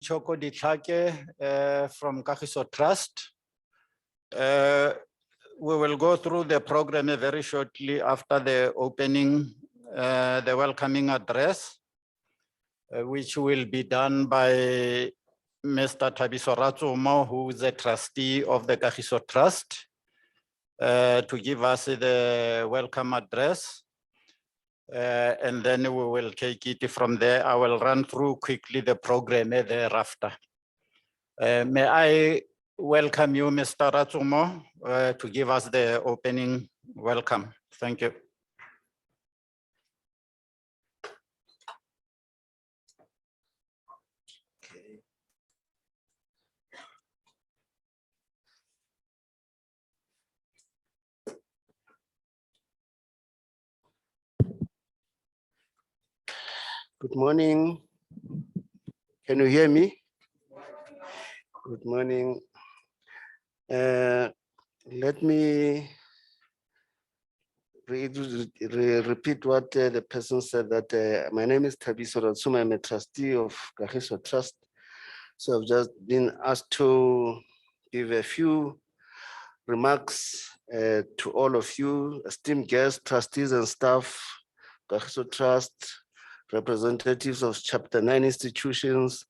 Choko Ditlhake from Kagiso Trust. We will go through the program very shortly after the opening, the welcoming address, which will be done by Mr. Thabiso Ratsomo, who is a trustee of the Kagiso Trust, to give us the welcome address. And then we will take it from there. I will run through quickly the program thereafter. May I welcome you, Mr. Ratsomo, to give us the opening welcome. Thank you. Good morning. Can you hear me? Good morning. Let me repeat what the person said, that my name is Thabiso Ratsomo. I'm a trustee of Kagiso Trust. So I've just been asked to give a few remarks to all of you, esteemed guests, trustees and staff, Kagiso Trust, representatives of Chapter 9 institutions,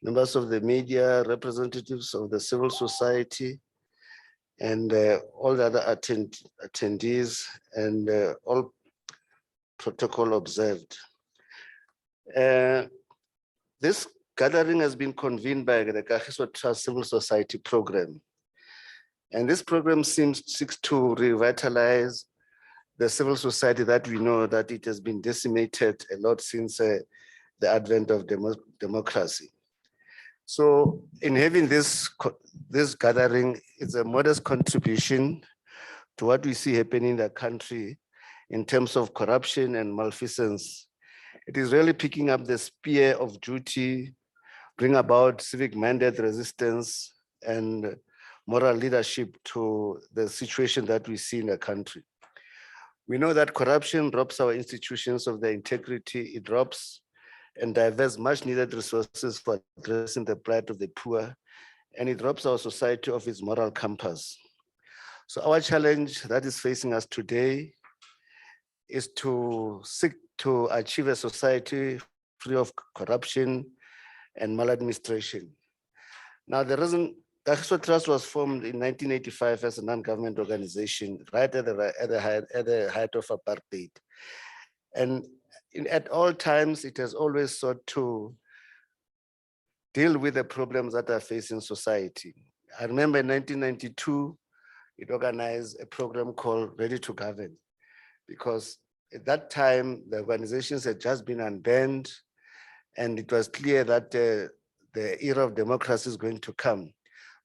members of the media, representatives of the civil society, and all the other attendees, and all protocol observed. This gathering has been convened by the Kagiso Trust Civil Society Program. And this program seeks to revitalize the civil society that we know that it has been decimated a lot since the advent of democracy. So in having this gathering, it's a modest contribution to what we see happening in the country in terms of corruption and malfeasance. It is really picking up the spear of duty, bring about civic-minded resistance and moral leadership to the situation that we see in the country. We know that corruption robs our institutions of their integrity, it robs and diverts much needed resources for addressing the plight of the poor, and it robs our society of its moral compass. So our challenge that is facing us today is to seek to achieve a society free of corruption and maladministration. Now, the reason Kagiso Trust was formed in 1985 as a non-government organization, right at the height of apartheid. And at all times, it has always sought to deal with the problems that are facing society. I remember in 1992, it organized a program called Ready to Govern, because at that time, the organizations had just been unbanned, and it was clear that the era of democracy is going to come.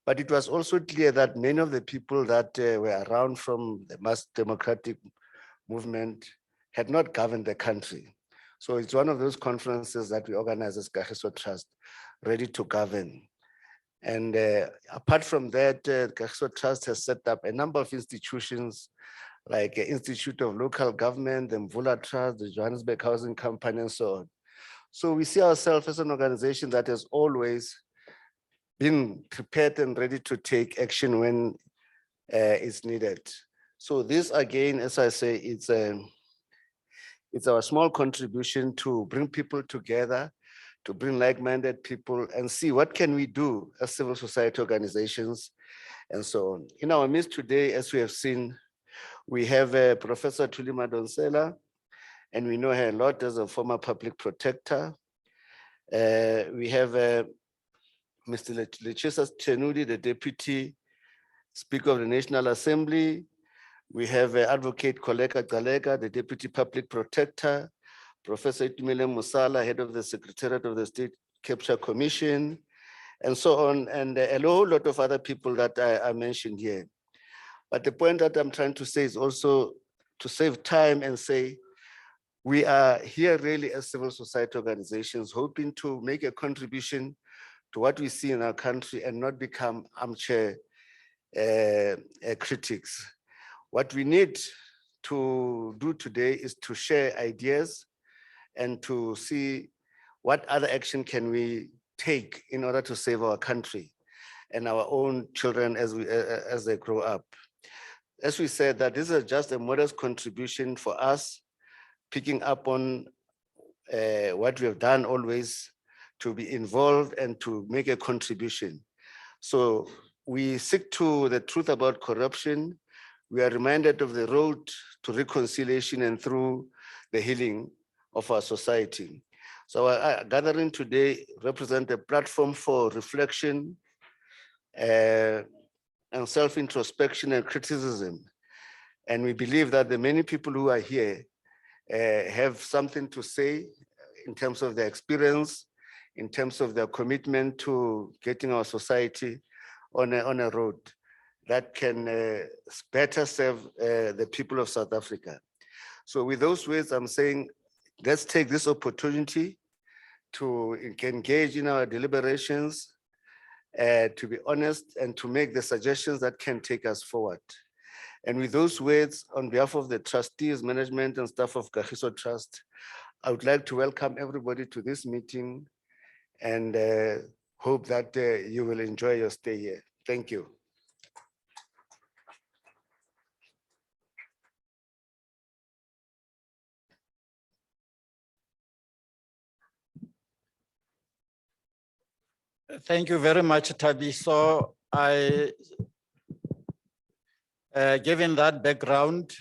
But it was also clear that many of the people that were around from the mass democratic movement had not governed the country. So it's one of those conferences that we organize as Kagiso Trust, Ready to Govern. And apart from that, Kagiso Trust has set up a number of institutions like the Institute of Local Government, the Mvula Trust, the Johannesburg Housing Company, and so on. So we see ourselves as an organization that has always been prepared and ready to take action when it's needed. So this, again, as I say, it's our small contribution to bring people together, to bring like-minded people and see what can we do as civil society organizations and so on. In our midst today, as we have seen, we have Professor Thuli Madonsela, and we know her a lot as a former public protector. We have Mr. Lechisa Chenudi, the Deputy Speaker of the National Assembly. We have Advocate Koleka Galega, the Deputy Public Protector, Professor Itumile Musala, Head of the Secretariat of the State Capture Commission, and so on, and a whole lot of other people that I mentioned here. But the point that I'm trying to say is also to save time and say, we are here really as civil society organizations hoping to make a contribution to what we see in our country and not become armchair critics. What we need to do today is to share ideas and to see what other action can we take in order to save our country and our own children as they grow up. As we said, that this is just a modest contribution for us, picking up on what we have done always, to be involved and to make a contribution. So we stick to the truth about corruption. We are reminded of the road to reconciliation and through the healing of our society. So our gathering today represents a platform for reflection and self-introspection and criticism. And we believe that the many people who are here have something to say in terms of their experience, in terms of their commitment to getting our society on a road that can better serve the people of South Africa. So with those words, I'm saying, let's take this opportunity to engage in our deliberations, to be honest, and to make the suggestions that can take us forward. And with those words, on behalf of the trustees, management, and staff of Kagiso Trust, I would like to welcome everybody to this meeting and hope that you will enjoy your stay here. Thank you. Thank you very much, Tabi. So given that background,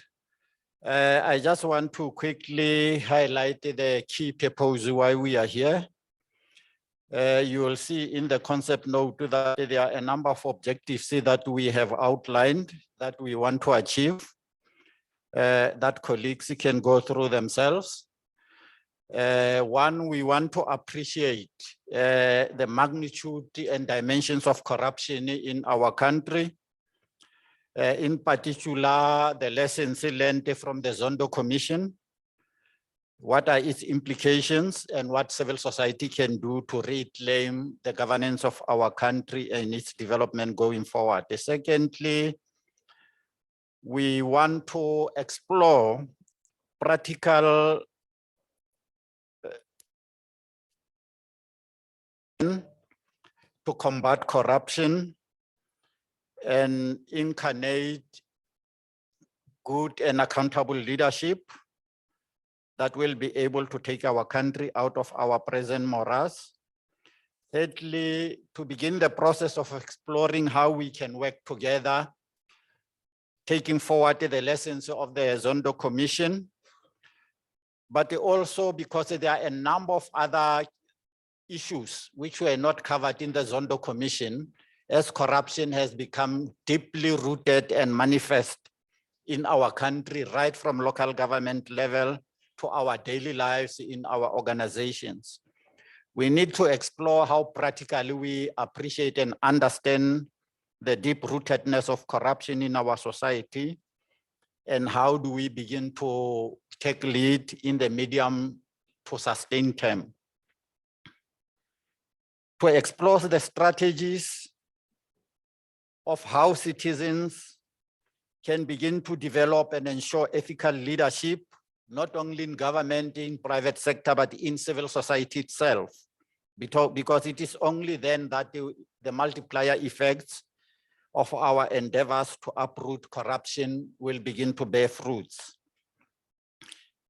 I just want to quickly highlight the key purpose why we are here. You will see in the concept note that there are a number of objectives that we have outlined that we want to achieve, that colleagues can go through themselves. One, we want to appreciate the magnitude and dimensions of corruption in our country. In particular, the lessons learned from the Zondo Commission. What are its implications and what civil society can do to reclaim the governance of our country and its development going forward. Secondly, we want to explore practical to combat corruption and incarnate good and accountable leadership that will be able to take our country out of our present morass. Thirdly, to begin the process of exploring how we can work together, taking forward the lessons of the Zondo Commission, but also because there are a number of other issues which were not covered in the Zondo Commission, as corruption has become deeply rooted and manifest in our country, right from local government level to our daily lives in our organizations. We need to explore how practically we appreciate and understand the deep rootedness of corruption in our society, and how do we begin to take lead in the medium to sustain term. To explore the strategies of how citizens can begin to develop and ensure ethical leadership, not only in government, in private sector, but in civil society itself. Because it is only then that the multiplier effects of our endeavors to uproot corruption will begin to bear fruits.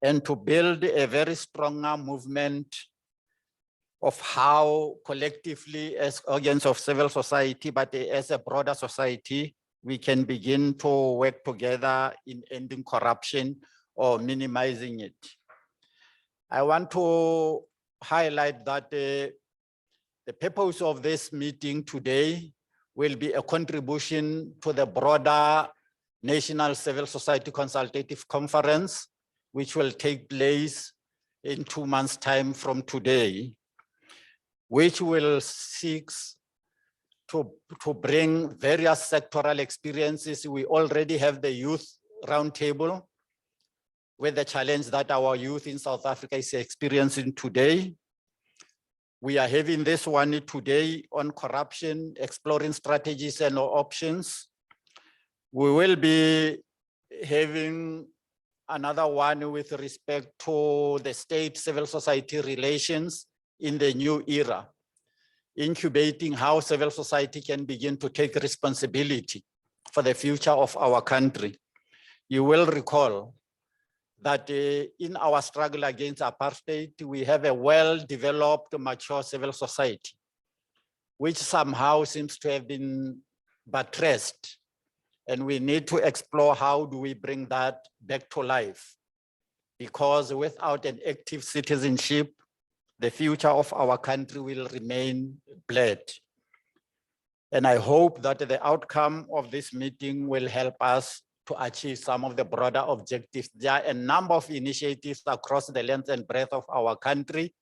And to build a very stronger movement of how collectively as organs of civil society, but as a broader society, we can begin to work together in ending corruption or minimizing it. I want to highlight that the purpose of this meeting today will be a contribution to the broader National Civil Society Consultative Conference, which will take place in 2 months' time from today, which will seek to bring various sectoral experiences. We already have the youth roundtable with the challenge that our youth in South Africa is experiencing today. We are having this one today on corruption, exploring strategies and options. We will be having another one with respect to the state civil society relations in the new era. incubating how civil society can begin to take responsibility for the future of our country. You will recall that in our struggle against apartheid, we have a well-developed, mature civil society, which somehow seems to have been buttressed. And we need to explore how do we bring that back to life? Because without an active citizenship, the future of our country will remain blurred. And I hope that the outcome of this meeting will help us to achieve some of the broader objectives. There are a number of initiatives across the length and breadth of our country.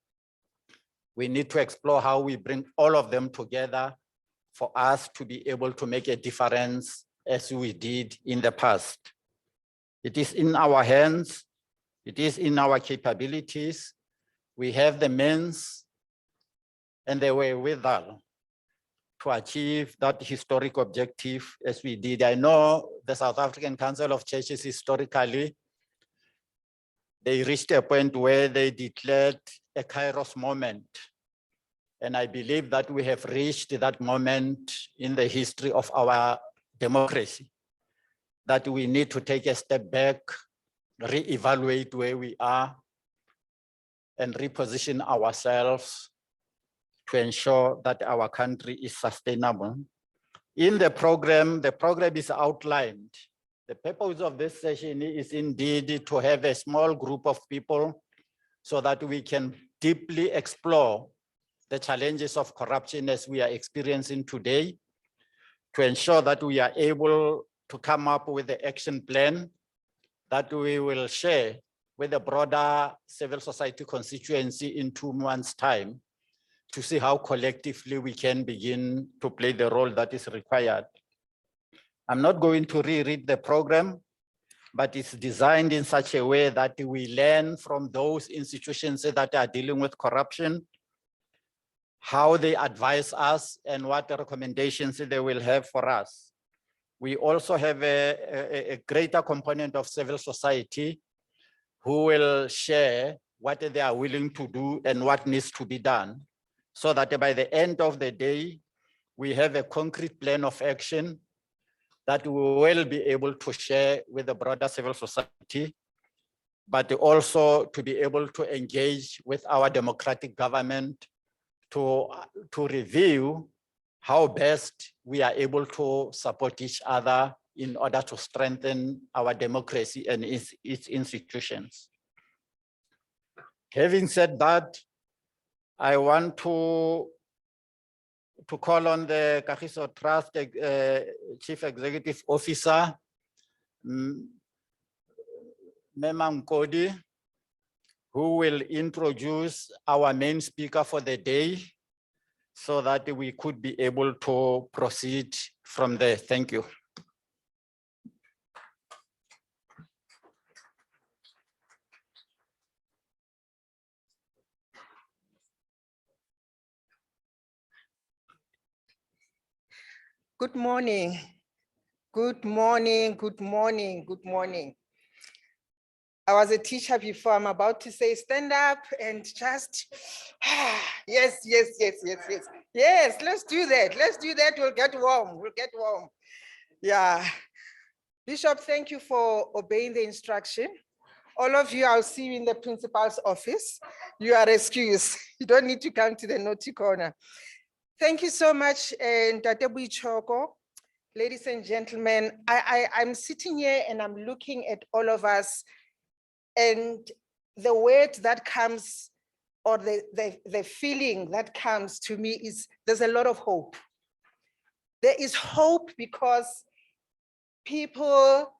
We need to explore how we bring all of them together for us to be able to make a difference as we did in the past. It is in our hands. It is in our capabilities. We have the means and the wherewithal to achieve that historic objective as we did. I know the South African Council of Churches historically, they reached a point where they declared a Kairos moment. And I believe that we have reached that moment in the history of our democracy, that we need to take a step back, reevaluate where we are, and reposition ourselves to ensure that our country is sustainable. In the program is outlined. The purpose of this session is indeed to have a small group of people so that we can deeply explore the challenges of corruption as we are experiencing today, to ensure that we are able to come up with the action plan that we will share with the broader civil society constituency in 2 months' time, to see how collectively we can begin to play the role that is required. I'm not going to reread the program, but it's designed in such a way that we learn from those institutions that are dealing with corruption, how they advise us and what recommendations they will have for us. We also have a greater component of civil society who will share what they are willing to do and what needs to be done, so that by the end of the day, we have a concrete plan of action that we will be able to share with the broader civil society, but also to be able to engage with our democratic government to review how best we are able to support each other in order to strengthen our democracy and its institutions. Having said that, I want to call on the Kagiso Trust Chief Executive Officer, Mema Nkodi, who will introduce our main speaker for the day so that we could be able to proceed from there. Thank you. Good morning. Good morning, good morning, good morning. I was a teacher before. I'm about to say stand up and just, yes, yes, yes, yes, yes. Yes, let's do that. Let's do that. We'll get warm. We'll get warm. Yeah. Bishop, thank you for obeying the instruction. All of you, I'll see you in the principal's office. You are excused. You don't need to come to the naughty corner. Thank you so much, Ntate Choko. Ladies and gentlemen, I'm sitting here and I'm looking at all of us, and the word that comes, or the feeling that comes to me is there's a lot of hope. There is hope because people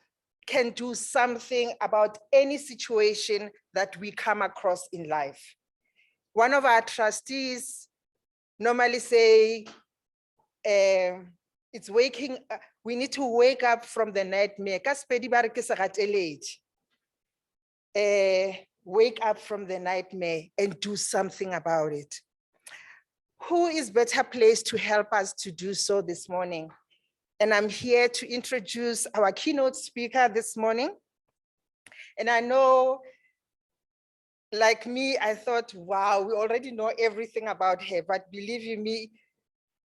can do something about any situation that we come across in life. One of our trustees normally say, it's waking, we need to wake up from the nightmare. Wake up from the nightmare and do something about it. Who is better placed to help us to do so this morning? And I'm here to introduce our keynote speaker this morning. And I know, like me, I thought, wow, we already know everything about her, but believe you me,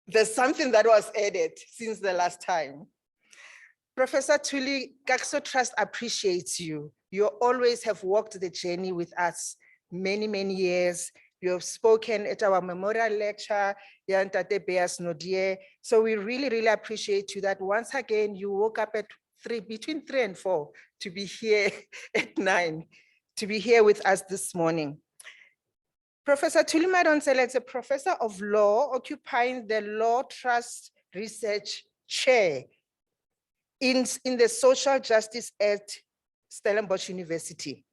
there's something that was added since the last time. Professor Tuli, Kakso Trust appreciates you. You always have walked the journey with us many, many years. You have spoken at our memorial lecture, Yantate Beas Nodie. So we really, really appreciate you that once again, you woke up at between 3 and 4 to be here at 9, to be here with us this morning. Professor Tuli Madonsela is a professor of law occupying the Law Trust Research Chair in the Social Justice at Stellenbosch University.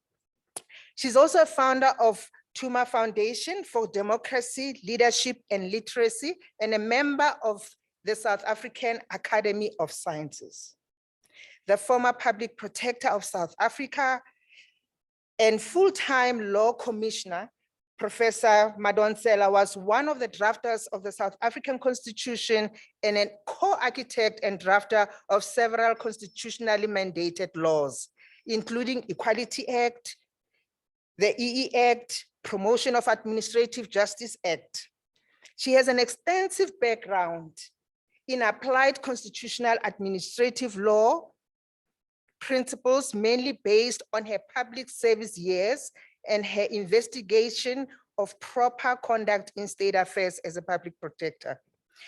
She's also a founder of Tuma Foundation for Democracy, Leadership and Literacy, and a member of the South African Academy of Sciences. The former Public Protector of South Africa and full-time law commissioner, Professor Madonsela was one of the drafters of the South African Constitution and a co-architect and drafter of several constitutionally mandated laws, including Equality Act, the EE Act, Promotion of Administrative Justice Act. She has an extensive background in applied constitutional administrative law principles, mainly based on her public service years and her investigation of proper conduct in state affairs as a public protector.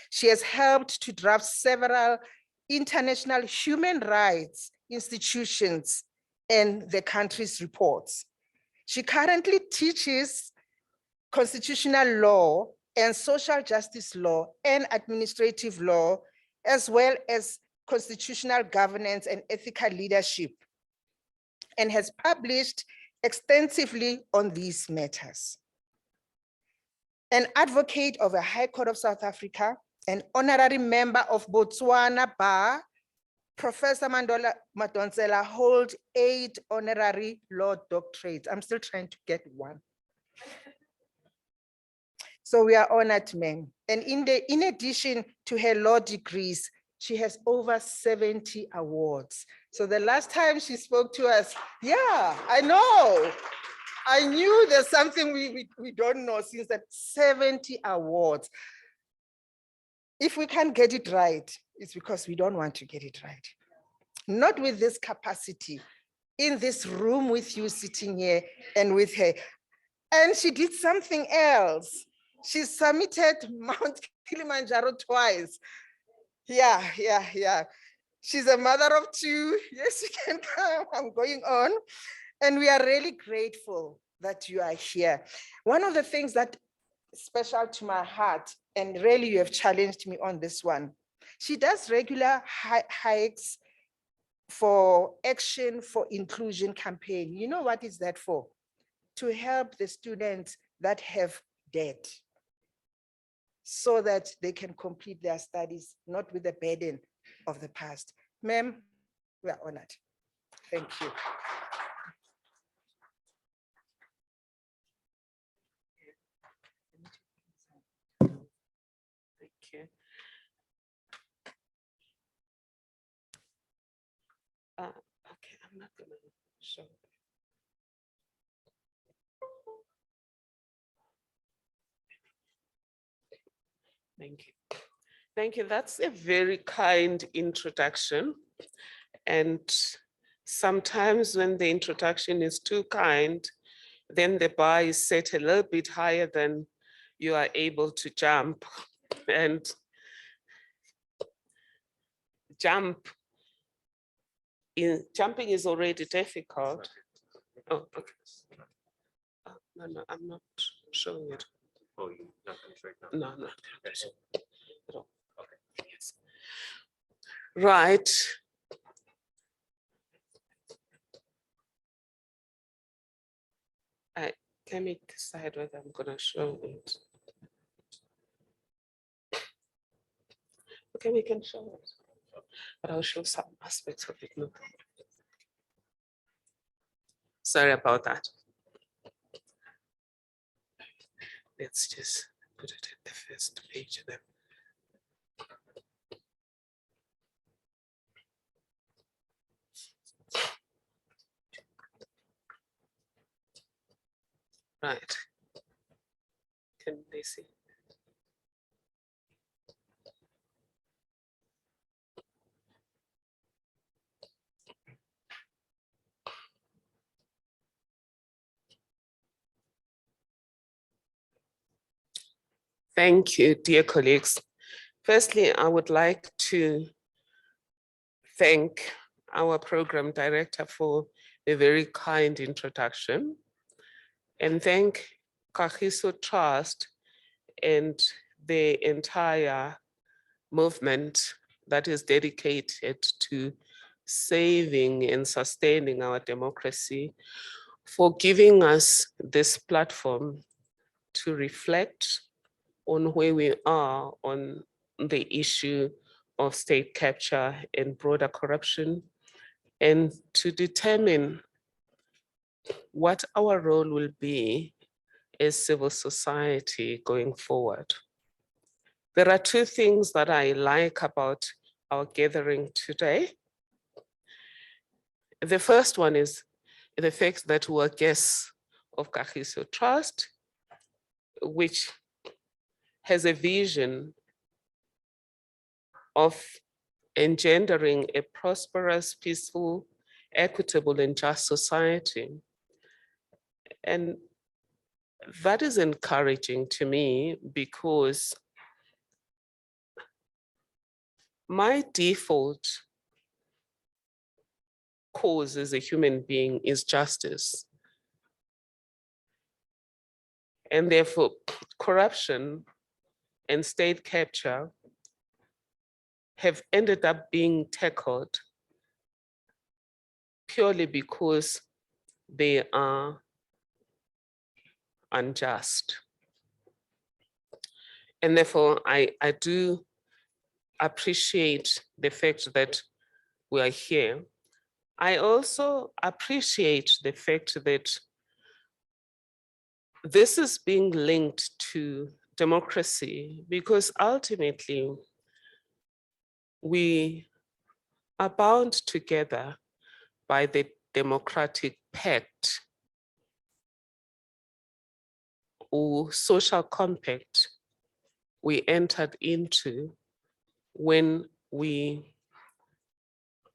She has helped to draft several international human rights institutions and the country's reports. She currently teaches constitutional law and social justice law and administrative law, as well as constitutional governance and ethical leadership, and has published extensively on these matters. An advocate of the High Court of South Africa, an honorary member of Botswana Bar, Professor Madonsela holds 8 honorary law doctorates. I'm still trying to get one. So we are honored, ma'am. And in addition to her law degrees, she has over 70 awards. So the last time she spoke to us, yeah, I know. I knew there's something we don't know since that 70 awards. If we can't get it right, it's because we don't want to get it right. Not with this capacity, in this room with you sitting here and with her. And she did something else. She submitted Mount Kilimanjaro twice. Yeah. She's a mother of 2. Yes, you can come. I'm going on. And we are really grateful that you are here. One of the things that is special to my heart, and really you have challenged me on this one, she does regular hikes for Action for Inclusion campaign. You know what is that for? To help the students that have debt so that they can complete their studies, not with the burden of the past. Ma'am, we are honored. Thank you. Thank you. Okay, I'm not gonna show. Thank you. Thank you. That's a very kind introduction. And sometimes when the introduction is too kind, then the bar is set a little bit higher than you are able to jump. And jumping is already difficult. Oh, okay. Oh, no, I'm not showing it. Oh, you're not going to show it now? No. Okay. At all. Okay. Yes. Right. I can decide whether I'm going to show it. Okay, we can show it, but I'll show some aspects of it now. Sorry about that. Let's just put it at the first page then. Right. Can they see? Thank you, dear colleagues. Firstly, I would like to thank our program director for a very kind introduction and thank Kagiso Trust and the entire movement that is dedicated to saving and sustaining our democracy for giving us this platform to reflect on where we are on the issue of state capture and broader corruption, and to determine what our role will be as civil society going forward. There are two things that I like about our gathering today. The first one is the fact that we are guests of Kagiso Trust, which has a vision of engendering a prosperous, peaceful, equitable, and just society. And that is encouraging to me because my default cause as a human being is justice. And therefore, corruption and state capture have ended up being tackled purely because they are unjust. And therefore, I do appreciate the fact that we are here. I also appreciate the fact that this is being linked to democracy because ultimately we are bound together by the democratic pact or social compact we entered into when we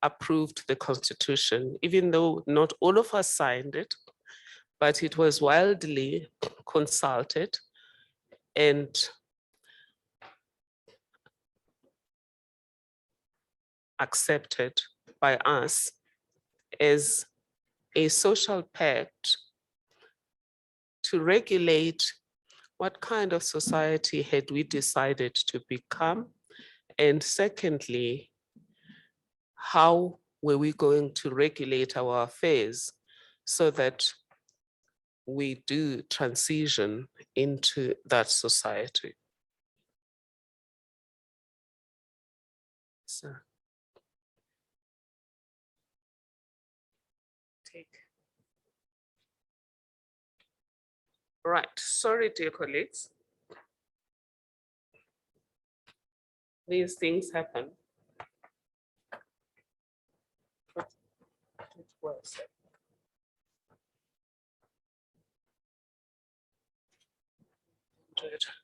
approved the Constitution, even though not all of us signed it, but it was widely consulted and accepted by us as a social pact to regulate what kind of society had we decided to become, and secondly, how were we going to regulate our affairs so that we do transition into that society. So, right, sorry, dear colleagues. These things happen.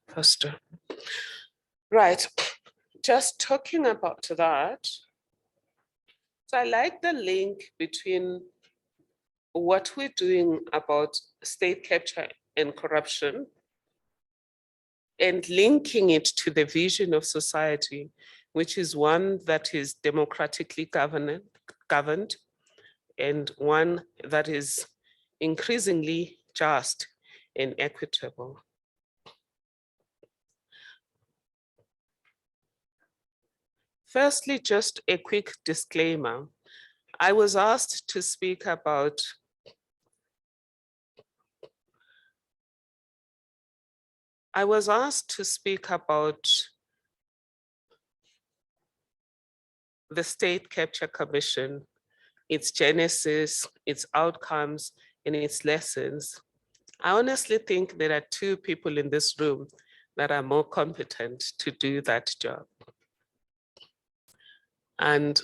Faster. Right, just talking about that. So I like the link between what we're doing about state capture and corruption and linking it to the vision of society, which is one that is democratically governed and one that is increasingly just and equitable. Firstly, just a quick disclaimer. I was asked to speak about the State Capture Commission, its genesis, its outcomes, and its lessons. I honestly think there are two people in this room that are more competent to do that job. And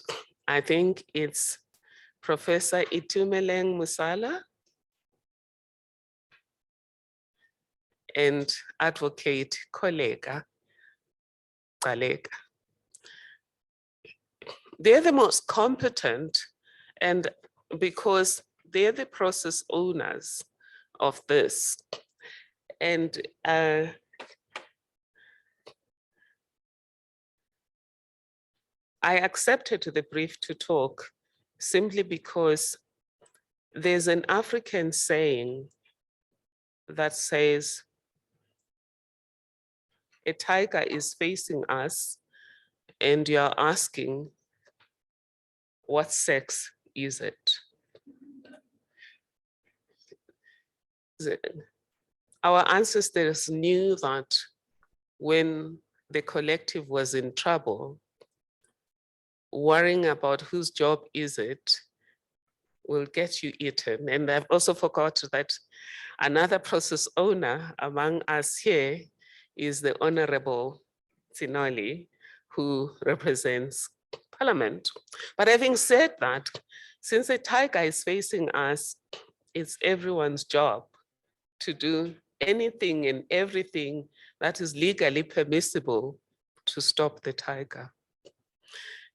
I think it's Professor Itumeleng Musala and Advocate Koleka Galeka. They're the most competent, and because they're the process owners of this. And I accepted the brief to talk simply because there's an African saying that says, a tiger is facing us and you're asking, what sex is it? Our ancestors knew that when the collective was in trouble, worrying about whose job is it will get you eaten. And I've also forgot that another process owner among us here is the Honorable Tsinoli, who represents Parliament. But having said that, since the tiger is facing us, it's everyone's job to do anything and everything that is legally permissible to stop the tiger.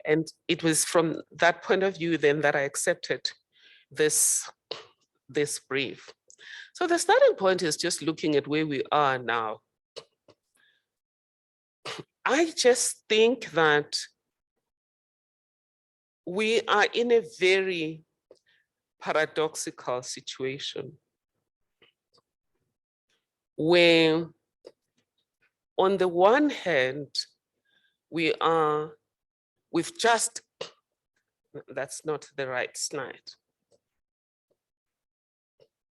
And it was from that point of view then that I accepted this brief. So the starting point is just looking at where we are now. I just think that we are in a very paradoxical situation where on the one hand, we've just, that's not the right slide.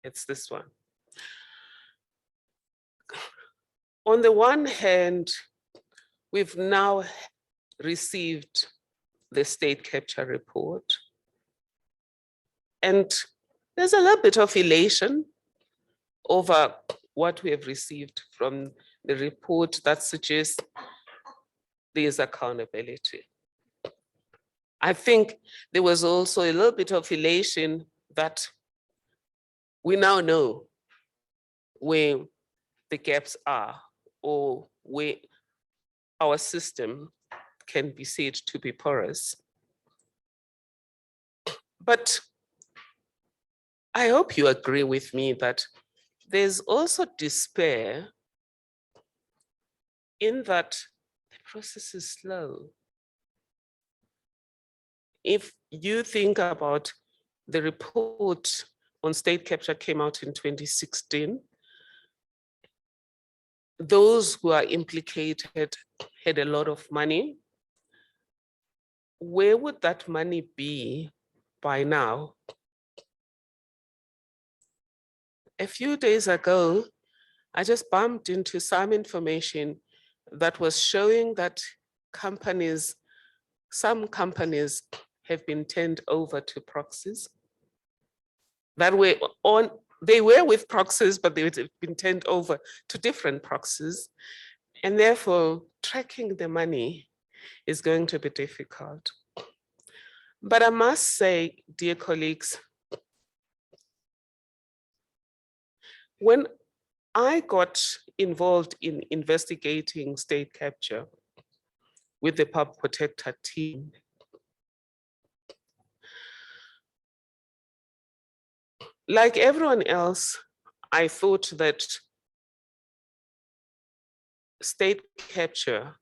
It's this one. On the one hand, we've now received the state capture report. And there's a little bit of elation over what we have received from the report that suggests there's accountability. I think there was also a little bit of elation that we now know where the gaps are or where our system can be said to be porous. But I hope you agree with me that there's also despair in that the process is slow. If you think about the report on state capture came out in 2016, those who are implicated had a lot of money. Where would that money be by now? A few days ago, I just bumped into some information that was showing that companies, some companies have been turned over to proxies. That were on, they were with proxies, but they've been turned over to different proxies. And therefore, tracking the money is going to be difficult. But I must say, dear colleagues, when I got involved in investigating state capture with the Public Protector team, like everyone else, I thought that state capture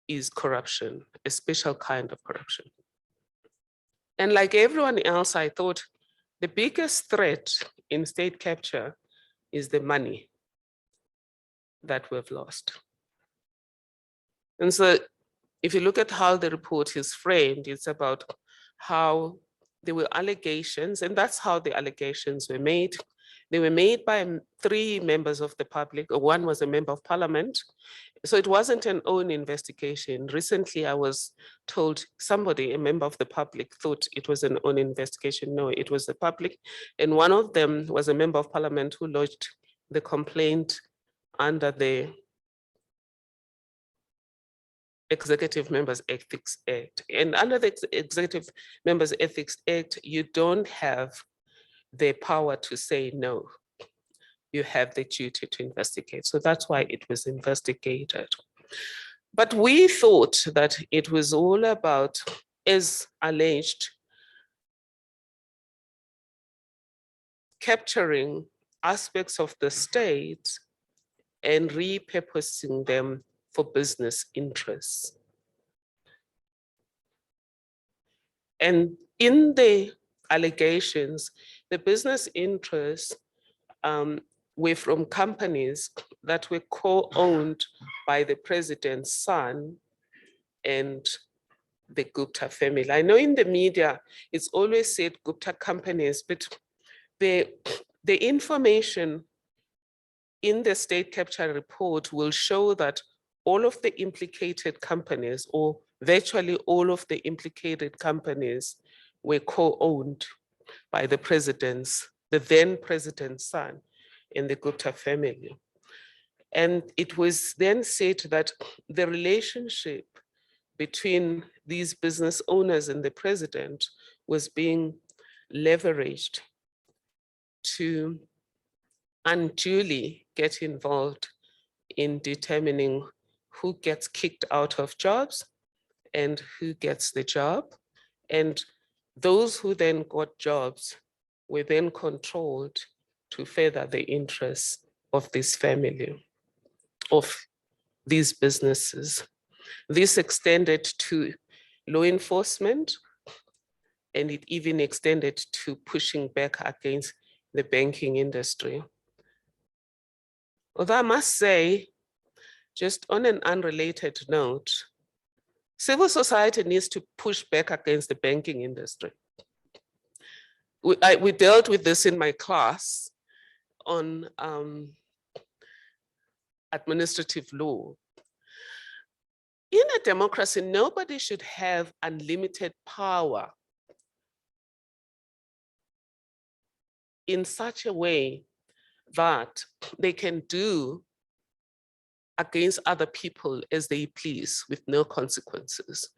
is corruption, a special kind of corruption. And like everyone else, I thought the biggest threat in state capture is the money that we've lost. And so if you look at how the report is framed, it's about how there were allegations, and that's how the allegations were made. They were made by 3 members of the public, or 1 was a member of parliament. So it wasn't an own investigation. Recently, I was told somebody, a member of the public, thought it was an own investigation. No, it was the public. And one of them was a member of parliament who lodged the complaint under the Executive Members Ethics Act. And under the Executive Members Ethics Act, you don't have the power to say no. You have the duty to investigate. So that's why it was investigated. But we thought that it was all about, as alleged, capturing aspects of the state and repurposing them for business interests. And in the allegations, the business interests were from companies that were co-owned by the president's son and the Gupta family. I know in the media, it's always said Gupta companies, but the information in the state capture report will show that all of the implicated companies, or virtually all of the implicated companies, were co-owned by the then president's son in the Gupta family. And it was then said that the relationship between these business owners and the president was being leveraged to unduly get involved in determining who gets kicked out of jobs and who gets the job. And those who then got jobs were then controlled to further the interests of this family, of these businesses. This extended to law enforcement, and it even extended to pushing back against the banking industry. Although I must say, just on an unrelated note, civil society needs to push back against the banking industry. We dealt with this in my class on administrative law. In a democracy, nobody should have unlimited power in such a way that they can do against other people as they please with no consequences.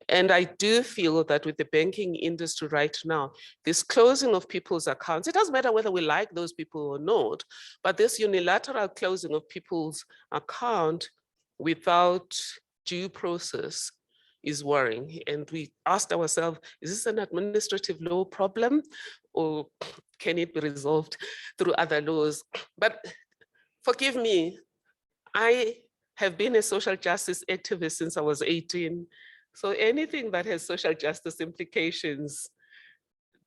And I do feel that with the banking industry right now, this closing of people's accounts, it doesn't matter whether we like those people or not, but this unilateral closing of people's account without due process is worrying. And we asked ourselves, is this an administrative law problem, or can it be resolved through other laws? But forgive me, I have been a social justice activist since I was 18. So anything that has social justice implications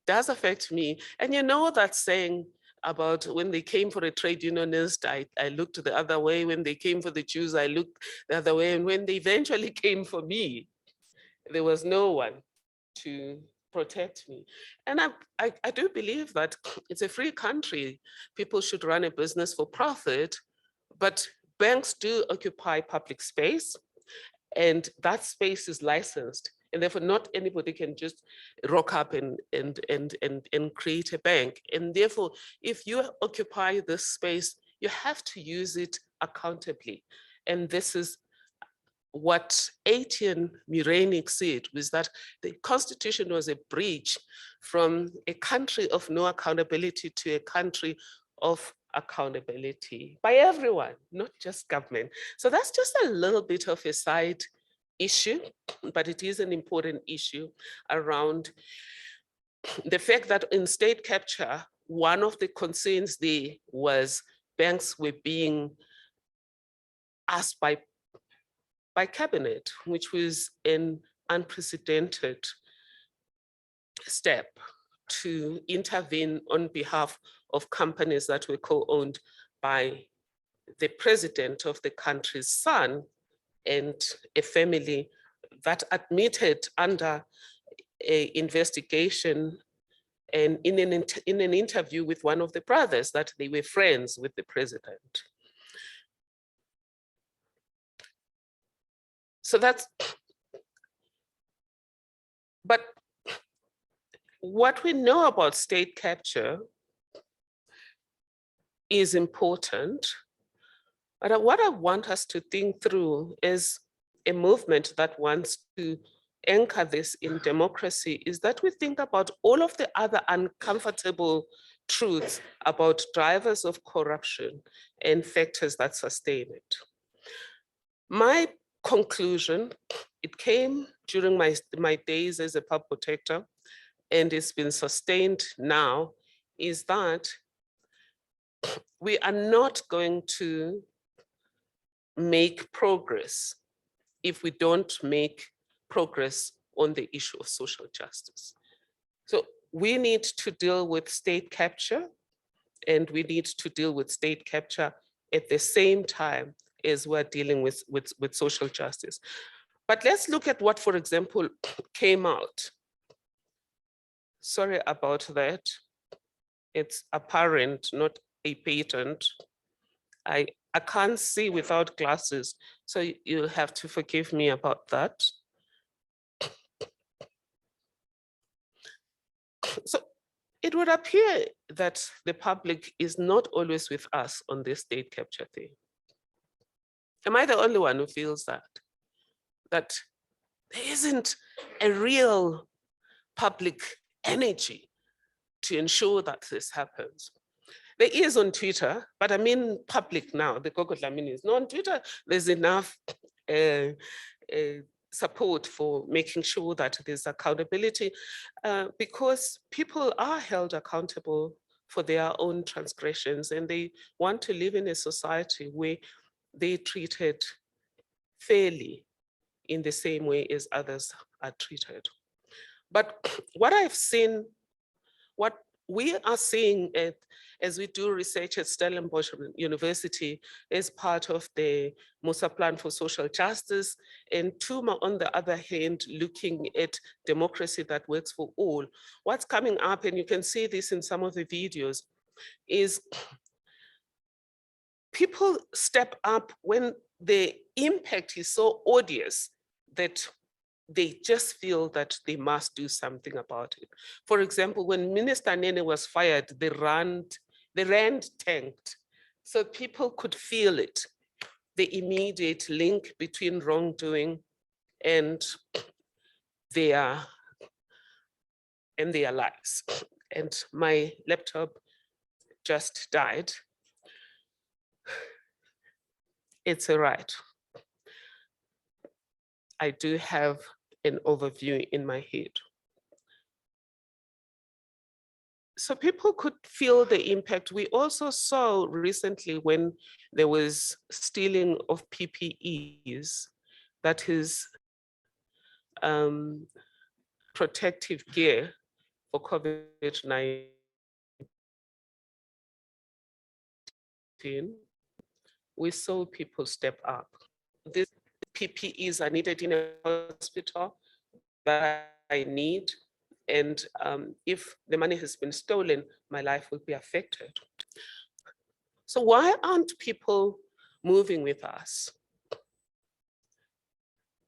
does affect me. And you know that saying about when they came for a trade unionist, I looked the other way. When they came for the Jews, I looked the other way. And when they eventually came for me, there was no one to protect me. And I do believe that it's a free country. People should run a business for profit, but banks do occupy public space, and that space is licensed. And therefore not anybody can just rock up and create a bank. And therefore, if you occupy this space, you have to use it accountably. And this is what Etienne Murenik said, was that the constitution was a bridge from a country of no accountability to a country of accountability by everyone, not just government. So that's just a little bit of a side issue, but it is an important issue around the fact that in state capture, one of the concerns there was banks were being asked by cabinet, which was an unprecedented step to intervene on behalf of companies that were co-owned by the president of the country's son and a family that admitted under an investigation and in an interview with one of the brothers that they were friends with the president. So that's, but what we know about state capture is important. But what I want us to think through is a movement that wants to anchor this in democracy, is that we think about all of the other uncomfortable truths about drivers of corruption and factors that sustain it. My conclusion, it came during my days as a public protector, and it's been sustained now, is that we are not going to make progress if we don't make progress on the issue of social justice. So we need to deal with state capture, and we need to deal with state capture at the same time as we're dealing with social justice. But let's look at what, for example, came out. Sorry about that. It's apparent, not a patent. I can't see without glasses, so you'll have to forgive me about that. So it would appear that the public is not always with us on this state capture thing. Am I the only one who feels that? That there isn't a real public energy to ensure that this happens. There is on Twitter, but I mean public now. The Gogo Dlamini is not on Twitter. There's enough support for making sure that there's accountability because people are held accountable for their own transgressions, and they want to live in a society where they're treated fairly in the same way as others are treated. But what I've seen, what we are seeing as we do research at Stellenbosch University as part of the Musa Plan for Social Justice, and Tuma, on the other hand, looking at democracy that works for all. What's coming up, and you can see this in some of the videos, is people step up when the impact is so odious that they just feel that they must do something about it. For example, when Minister Nene was fired, the rand tanked. So people could feel it, the immediate link between wrongdoing and their lives. And my laptop just died. It's all right. I do have an overview in my head. So people could feel the impact. We also saw recently when there was stealing of PPEs, that is protective gear for COVID-19. We saw people step up. These PPEs are needed in a hospital that I need. And if the money has been stolen, my life will be affected. So why aren't people moving with us?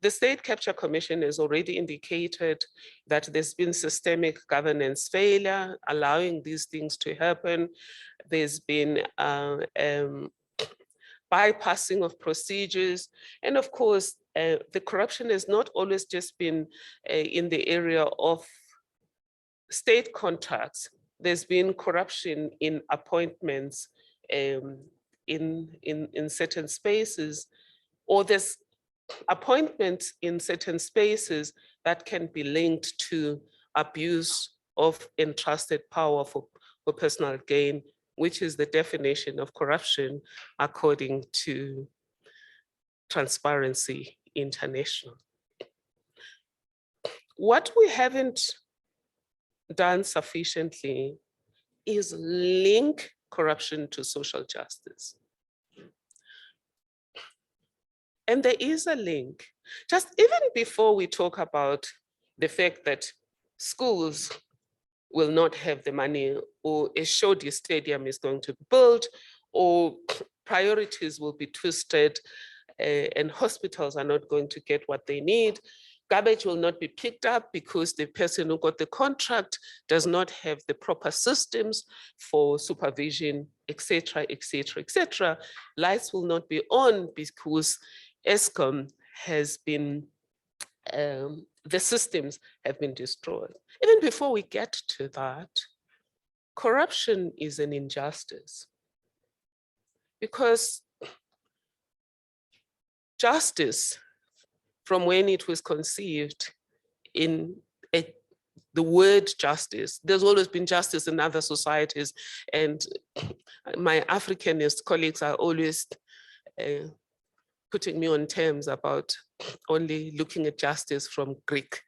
The State Capture Commission has already indicated that there's been systemic governance failure, allowing these things to happen. There's been bypassing of procedures. And of course, the corruption has not always just been in the area of state contracts. There's been corruption in appointments in certain spaces, or there's appointments in certain spaces that can be linked to abuse of entrusted power for personal gain, which is the definition of corruption according to Transparency International. What we haven't done sufficiently is link corruption to social justice. And there is a link. Just even before we talk about the fact that schools will not have the money, or a Shodi stadium is going to be built, or priorities will be twisted, and hospitals are not going to get what they need. Garbage will not be picked up because the person who got the contract does not have the proper systems for supervision, etc., etc., etc. Lights will not be on because ESCOM has been, the systems have been destroyed. Even before we get to that, corruption is an injustice, because justice, from when it was conceived in the word justice, there's always been justice in other societies, and my Africanist colleagues are always putting me on terms about only looking at justice from Greek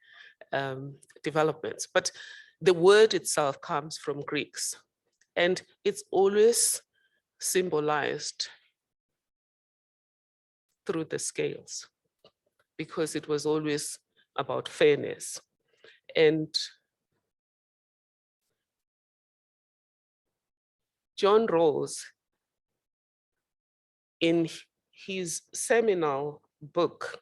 developments. But the word itself comes from Greeks, and it's always symbolized through the scales, because it was always about fairness. And John Rawls, in his seminal book,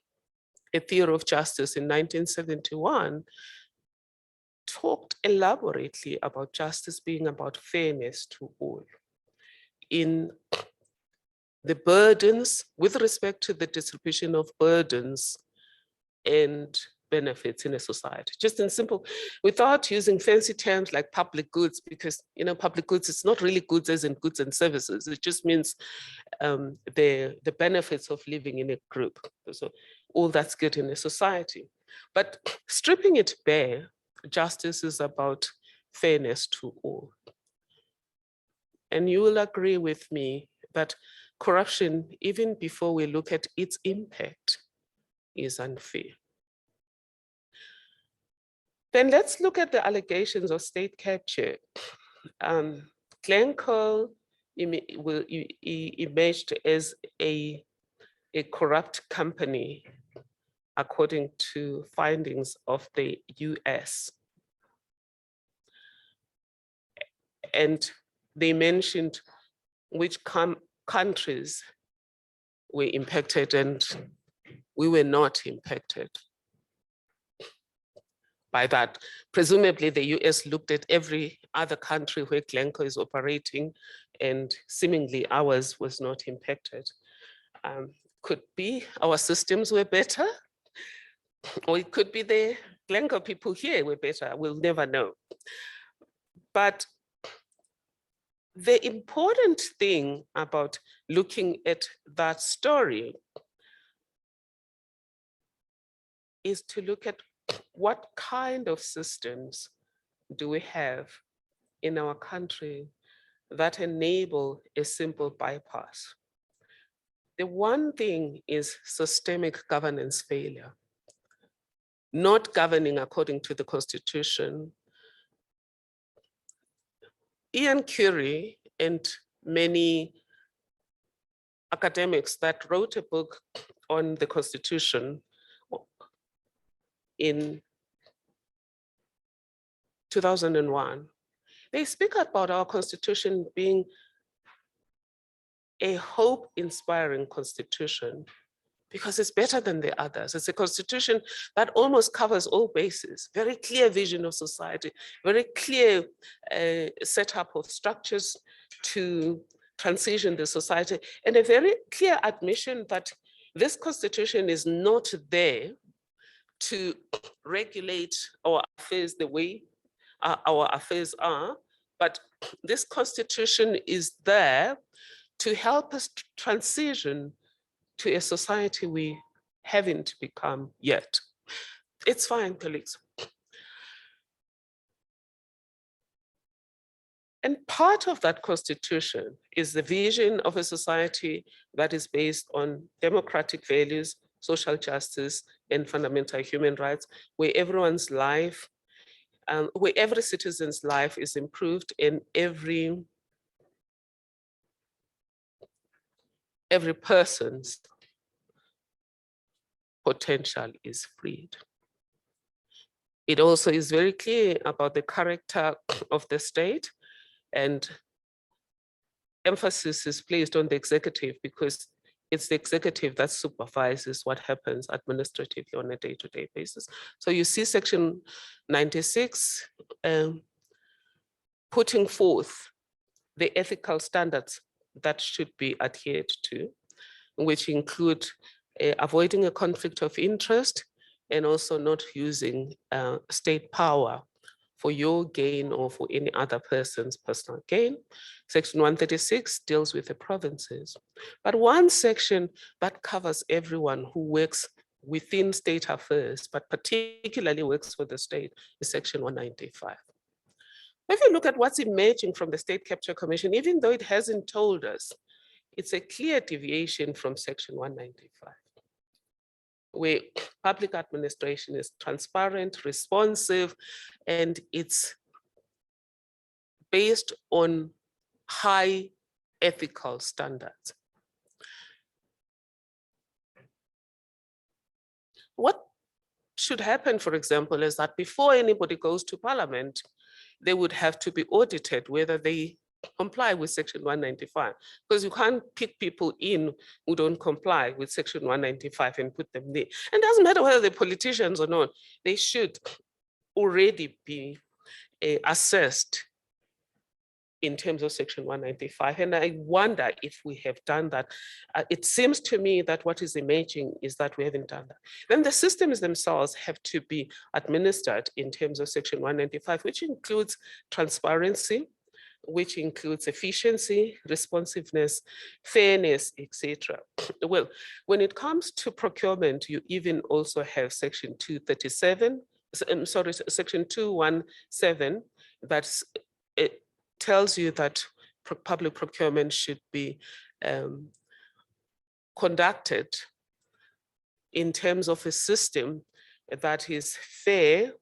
A Theory of Justice in 1971, talked elaborately about justice being about fairness to all. In the burdens, with respect to the distribution of burdens and benefits in a society, just in simple, without using fancy terms like public goods, because public goods, it's not really goods as in goods and services. It just means the benefits of living in a group. So all that's good in a society. But stripping it bare, justice is about fairness to all. And you will agree with me that corruption, even before we look at its impact, is unfair. Then let's look at the allegations of state capture. Glencoe emerged as a corrupt company, according to findings of the US. And they mentioned which countries were impacted, and we were not impacted by that. Presumably the US looked at every other country where Glencoe is operating, and seemingly ours was not impacted. Could be our systems were better, or it could be the Glencoe people here were better, we'll never know. But the important thing about looking at that story is to look at what kind of systems do we have in our country that enable a simple bypass. The one thing is systemic governance failure, not governing according to the Constitution. Ian Curie and many academics that wrote a book on the Constitution in 2001, they speak about our Constitution being a hope-inspiring Constitution because it's better than the others. It's a Constitution that almost covers all bases, very clear vision of society, very clear setup of structures to transition the society, and a very clear admission that this Constitution is not there to regulate our affairs the way our affairs are, but this Constitution is there to help us transition to a society we haven't become yet. It's fine, colleagues. And part of that Constitution is the vision of a society that is based on democratic values, social justice, and fundamental human rights, where everyone's life, where every citizen's life is improved and every person's potential is freed. It also is very clear about the character of the state, and emphasis is placed on the executive because it's the executive that supervises what happens administratively on a day-to-day basis. So you see Section 96 putting forth the ethical standards that should be adhered to, which include avoiding a conflict of interest and also not using state power for your gain or for any other person's personal gain. Section 136 deals with the provinces. But one section that covers everyone who works within state affairs, but particularly works for the state, is Section 195. If you look at what's emerging from the State Capture Commission, even though it hasn't told us, it's a clear deviation from Section 195. where public administration is transparent, responsive, and it's based on high ethical standards. What should happen, for example, is that before anybody goes to Parliament, they would have to be audited whether they comply with Section 195, because you can't pick people in who don't comply with Section 195 and put them there. And it doesn't matter whether they're politicians or not, they should already be assessed in terms of Section 195. And I wonder if we have done that. It seems to me that what is emerging is that we haven't done that. Then the systems themselves have to be administered in terms of Section 195, which includes transparency, which includes efficiency, responsiveness, fairness, etc. Well, when it comes to procurement, you even also have Section 237, Section 217, that's it tells you that public procurement should be conducted in terms of a system that is fair,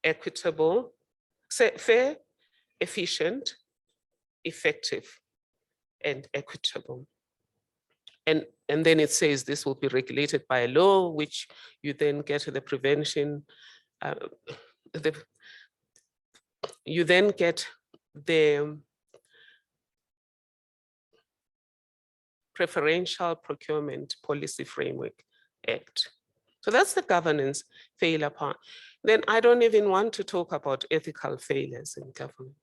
equitable, fair, efficient, effective, and equitable. And then it says this will be regulated by a law, which you then get the prevention, you then get the Preferential Procurement Policy Framework Act. So that's the governance failure part. Then I don't even want to talk about ethical failures in government.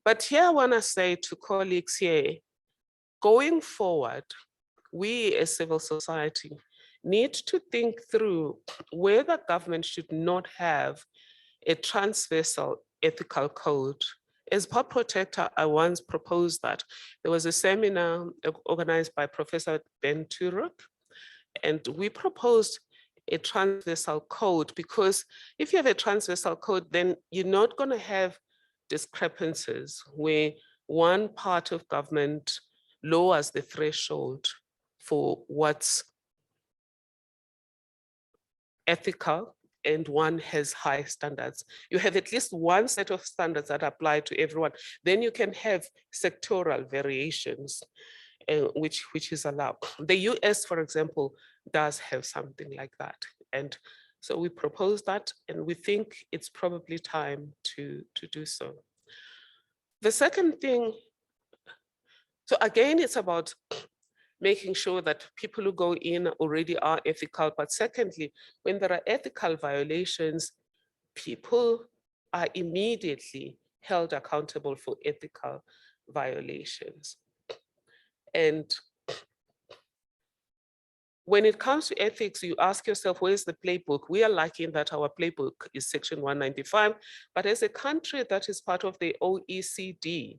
But here I want to say to colleagues here, going forward, we as civil society need to think through whether government should not have a transversal ethical code. As Pop Protector, I once proposed that. There was a seminar organized by Professor Ben Turok, and we proposed a transversal code, because if you have a transversal code, then you're not going to have discrepancies where one part of government lowers the threshold for what's ethical and one has high standards. You have at least one set of standards that apply to everyone. Then you can have sectoral variations, which is allowed. The US, for example, does have something like that. And so we propose that, and we think it's probably time to do so. The second thing, so again, it's about making sure that people who go in already are ethical. But secondly, when there are ethical violations, people are immediately held accountable for ethical violations. And when it comes to ethics, you ask yourself, where's the playbook? We are lucky in that our playbook is Section 195, but as a country that is part of the OECD,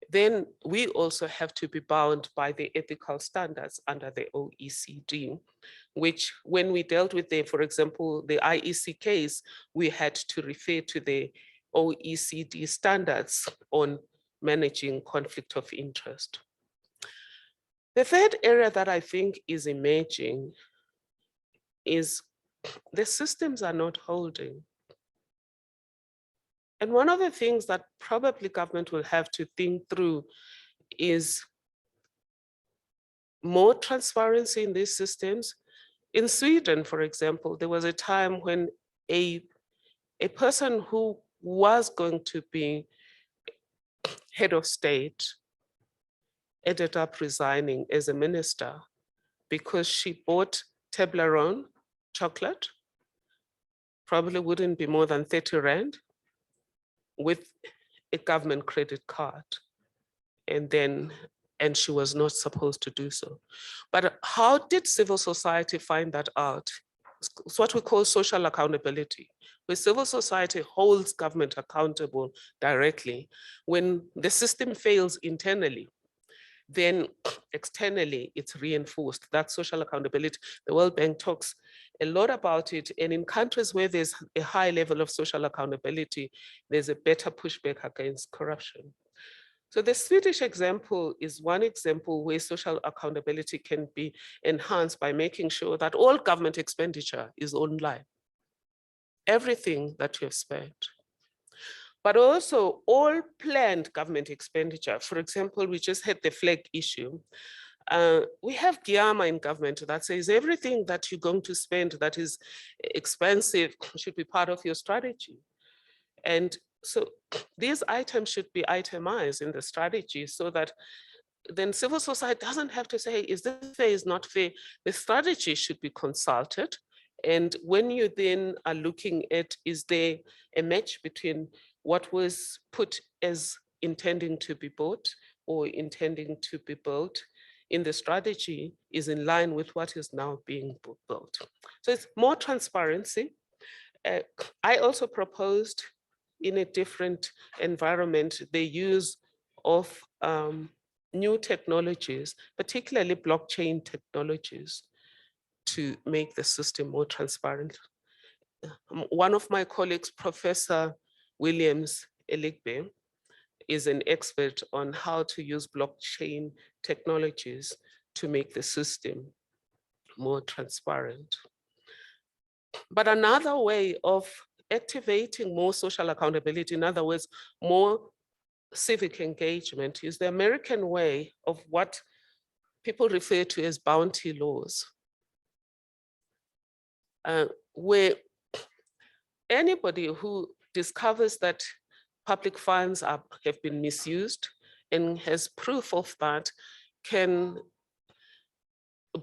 then we also have to be bound by the ethical standards under the OECD, which when we dealt with the, for example, the IEC case, we had to refer to the OECD standards on managing conflict of interest. The third area that I think is emerging is the systems are not holding. And one of the things that probably government will have to think through is more transparency in these systems. In Sweden, for example, there was a time when a person who was going to be head of state ended up resigning as a minister because she bought Toblerone chocolate, probably wouldn't be more than 30 Rand, with a government credit card. And she was not supposed to do so. But how did civil society find that out? It's what we call social accountability, where civil society holds government accountable directly. When the system fails internally, then externally it's reinforced. That social accountability. The World Bank talks a lot about it. And in countries where there's a high level of social accountability, there's a better pushback against corruption. So the Swedish example is one example where social accountability can be enhanced by making sure that all government expenditure is online. Everything that you have spent. But also all planned government expenditure. For example, we just had the flag issue. We have Giyama in government that says everything that you're going to spend that is expensive should be part of your strategy. And so these items should be itemized in the strategy so that then civil society doesn't have to say, is this fair, is not fair? The strategy should be consulted. And when you then are looking at, is there a match between what was put as intending to be bought or intending to be built in the strategy is in line with what is now being built. So it's more transparency. I also proposed in a different environment, the use of new technologies, particularly blockchain technologies, to make the system more transparent. One of my colleagues, Professor Williams Eligbe, is an expert on how to use blockchain technologies to make the system more transparent. But another way of activating more social accountability, in other words, more civic engagement, is the American way of what people refer to as bounty laws, where anybody who discovers that public funds have been misused and has proof of that can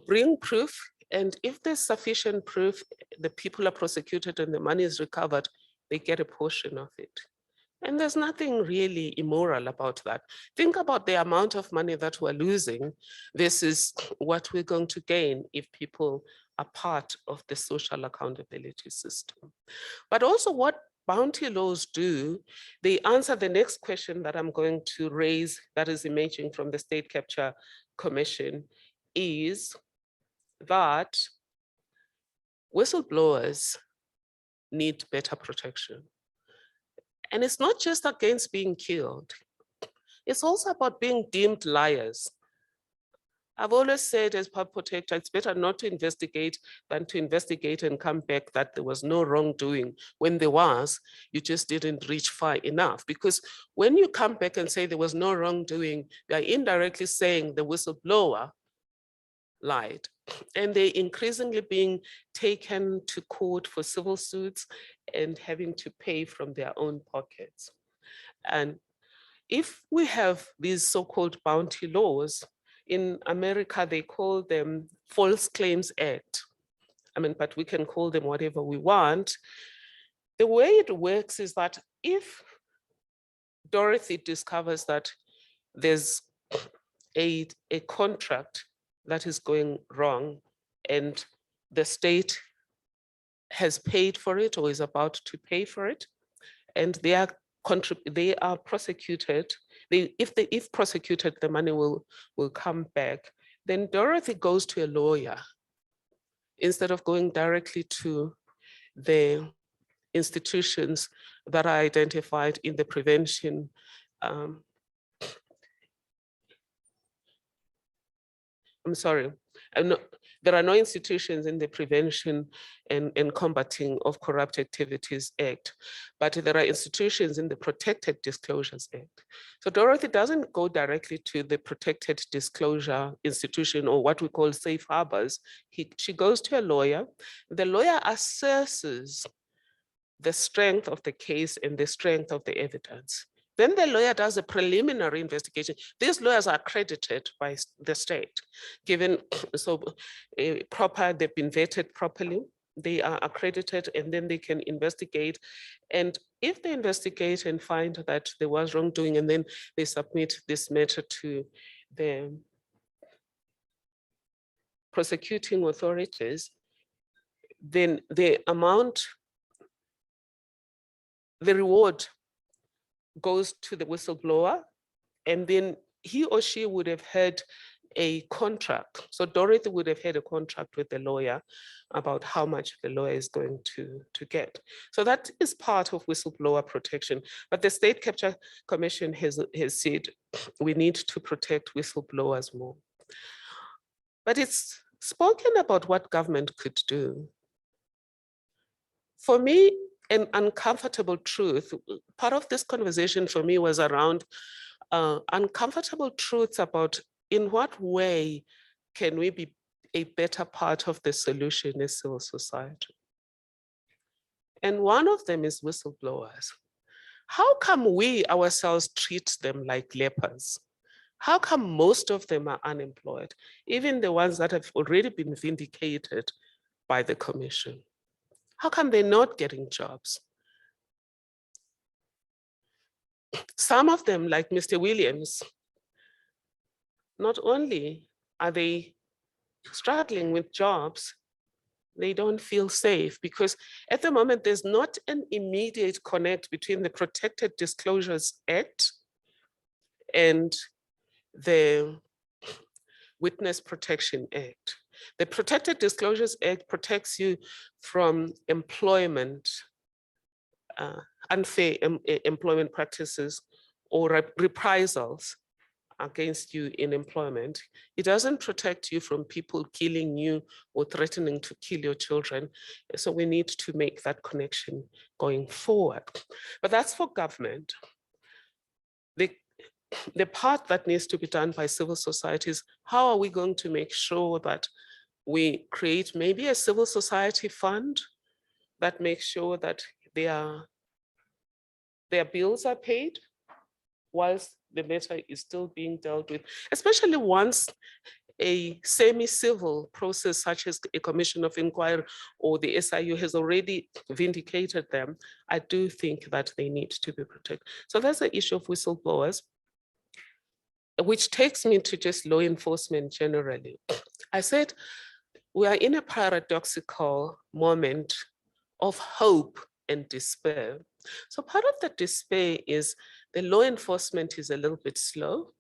bring proof. And if there's sufficient proof, the people are prosecuted and the money is recovered, they get a portion of it. And there's nothing really immoral about that. Think about the amount of money that we're losing versus what we're going to gain if people are part of the social accountability system. But also what bounty laws do, they answer the next question that I'm going to raise that is emerging from the State Capture Commission, is that whistleblowers need better protection. And it's not just against being killed. It's also about being deemed liars. I've always said as public protector, it's better not to investigate than to investigate and come back that there was no wrongdoing. When there was, you just didn't reach far enough. Because when you come back and say there was no wrongdoing, you are indirectly saying the whistleblower lied. And they're increasingly being taken to court for civil suits and having to pay from their own pockets. And if we have these so-called bounty laws, in America, they call them False Claims Act. I mean, but we can call them whatever we want. The way it works is that if Dorothy discovers that there's a contract that is going wrong and the state has paid for it or is about to pay for it, and they are prosecuted, if prosecuted, the money will come back, then Dorothy goes to a lawyer instead of going directly to the institutions that are identified in the prevention. I'm sorry, there are no institutions in the Prevention and Combating of Corrupt Activities Act, but there are institutions in the Protected Disclosures Act. So Dorothy doesn't go directly to the Protected Disclosure Institution or what we call safe harbors. She goes to a lawyer. The lawyer assesses the strength of the case and the strength of the evidence. Then the lawyer does a preliminary investigation. These lawyers are accredited by the state, given so proper, they've been vetted properly, they are accredited, and then they can investigate. And if they investigate and find that there was wrongdoing, and then they submit this matter to the prosecuting authorities, then the amount, the reward goes to the whistleblower, and then he or she would have had a contract. So Dorothy would have had a contract with the lawyer about how much the lawyer is going to get. So that is part of whistleblower protection. But the State Capture Commission has said we need to protect whistleblowers more. But it's spoken about what government could do. For me, an uncomfortable truth, part of this conversation for me was around uncomfortable truths about in what way can we be a better part of the solution as civil society. And one of them is whistleblowers. How come we ourselves treat them like lepers? How come most of them are unemployed, even the ones that have already been vindicated by the commission? How come they're not getting jobs? Some of them, like Mr. Williams, not only are they struggling with jobs, they don't feel safe because at the moment there's not an immediate connect between the Protected Disclosures Act and the Witness Protection Act. The Protected Disclosures Act protects you from employment, unfair employment practices or reprisals against you in employment. It doesn't protect you from people killing you or threatening to kill your children. So we need to make that connection going forward. But that's for government. The part that needs to be done by civil society is how are we going to make sure that we create maybe a civil society fund that makes sure that their bills are paid whilst the matter is still being dealt with, especially once a semi-civil process such as a commission of inquiry or the SIU has already vindicated them. I do think that they need to be protected. So that's the issue of whistleblowers, which takes me to just law enforcement generally. I said, we are in a paradoxical moment of hope and despair. So part of the despair is the law enforcement is a little bit slow.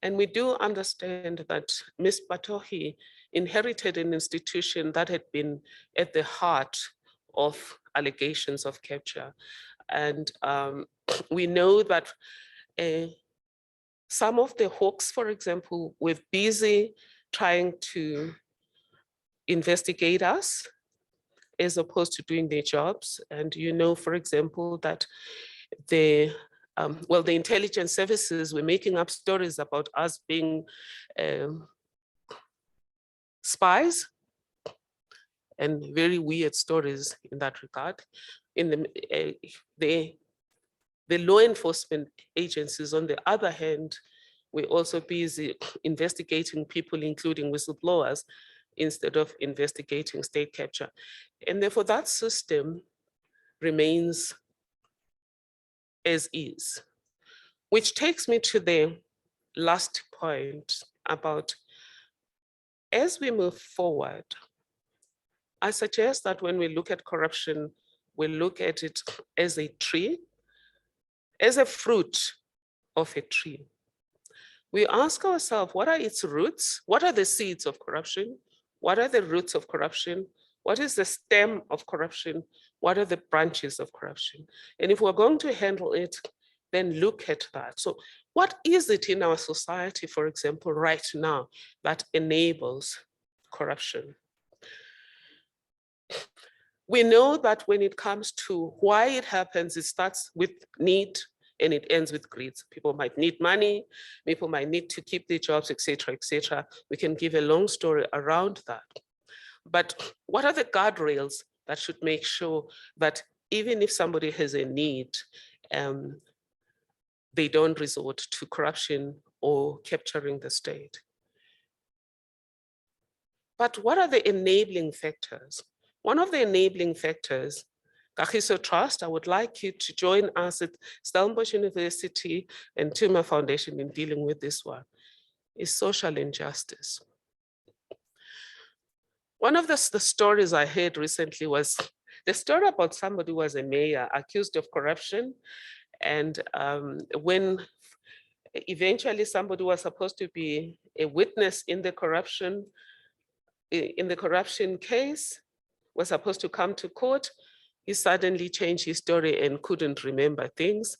And we do understand that Ms. Batohi inherited an institution that had been at the heart of allegations of capture. And we know that some of the hawks, for example, were busy trying to investigate us as opposed to doing their jobs. And you know, for example, that the intelligence services were making up stories about us being spies and very weird stories in that regard. In the law enforcement agencies, on the other hand, we're also busy investigating people, including whistleblowers, instead of investigating state capture. And therefore that system remains as is, which takes me to the last point about, as we move forward, I suggest that when we look at corruption, we look at it as a tree, as a fruit of a tree. We ask ourselves, what are its roots? What are the seeds of corruption? What are the roots of corruption? What is the stem of corruption? What are the branches of corruption? And if we're going to handle it, then look at that. So what is it in our society, for example, right now that enables corruption? We know that when it comes to why it happens, it starts with need and it ends with greed. People might need money, people might need to keep their jobs, et cetera, et cetera. We can give a long story around that. But what are the guardrails that should make sure that even if somebody has a need, they don't resort to corruption or capturing the state? But what are the enabling factors? One of the enabling factors, Kagiso Trust, I would like you to join us at Stellenbosch University and Tuma Foundation in dealing with this one, is social injustice. One of the stories I heard recently was the story about somebody who was a mayor accused of corruption. And when eventually somebody was supposed to be a witness in the corruption case, was supposed to come to court. He suddenly changed his story and couldn't remember things.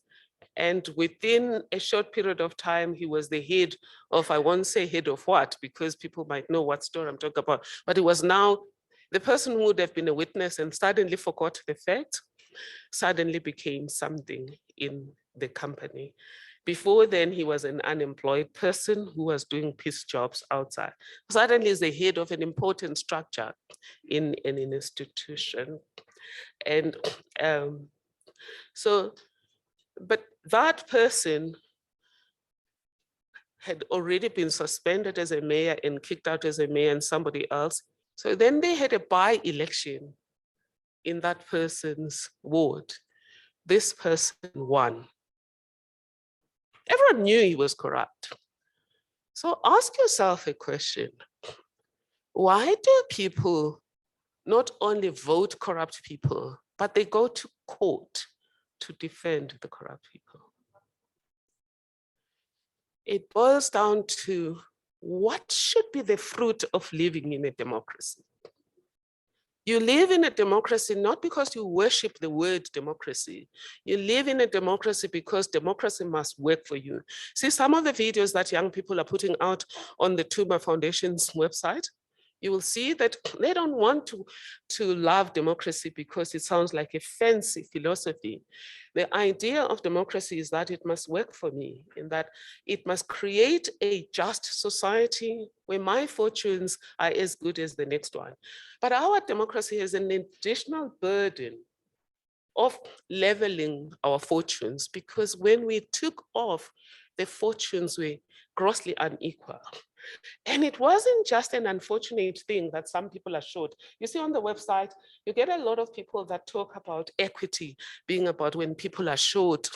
And within a short period of time, he was the head of, I won't say head of what, because people might know what story I'm talking about, but it was now the person who would have been a witness and suddenly forgot the fact, suddenly became something in the company. Before then, he was an unemployed person who was doing piece jobs outside. Suddenly is the head of an important structure in an institution. And but that person had already been suspended as a mayor and kicked out as a mayor and somebody else. So then they had a by-election in that person's ward. This person won. Everyone knew he was corrupt. So ask yourself a question. Why do people not only vote corrupt people, but they go to court to defend the corrupt people? It boils down to what should be the fruit of living in a democracy. You live in a democracy not because you worship the word democracy. You live in a democracy because democracy must work for you. See some of the videos that young people are putting out on the Tuma Foundation's website. You will see that they don't want to love democracy because it sounds like a fancy philosophy. The idea of democracy is that it must work for me, in that it must create a just society where my fortunes are as good as the next one. But our democracy has an additional burden of leveling our fortunes, because when we took off, the fortunes were grossly unequal. And it wasn't just an unfortunate thing that some people are short. You see on the website, you get a lot of people that talk about equity being about when people are short,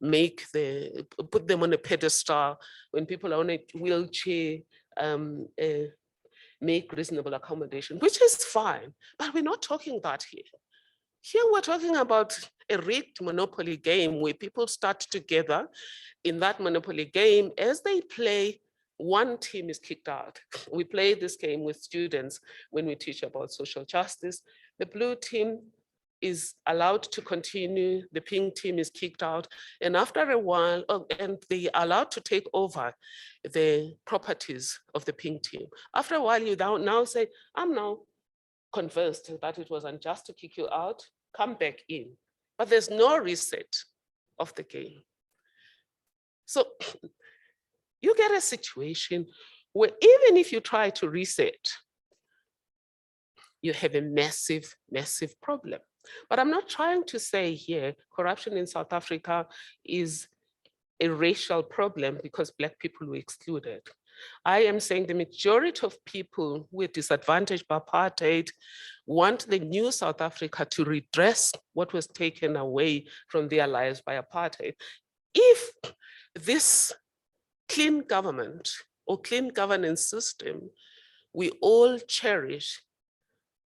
put them on a pedestal, when people are on a wheelchair, make reasonable accommodation, which is fine, but we're not talking that here. Here we're talking about a rigged monopoly game where people start together in that monopoly game. As they play, one team is kicked out. We play this game with students when we teach about social justice. The blue team is allowed to continue, the pink team is kicked out, and after a while, and they are allowed to take over the properties of the pink team. After a while, you now say, I'm now convinced that it was unjust to kick you out, come back in. But there's no reset of the game. So you get a situation where even if you try to reset, you have a massive, massive problem. But I'm not trying to say here, corruption in South Africa is a racial problem because Black people were excluded. I am saying the majority of people who are disadvantaged by apartheid want the new South Africa to redress what was taken away from their lives by apartheid. If this clean government or clean governance system we all cherish,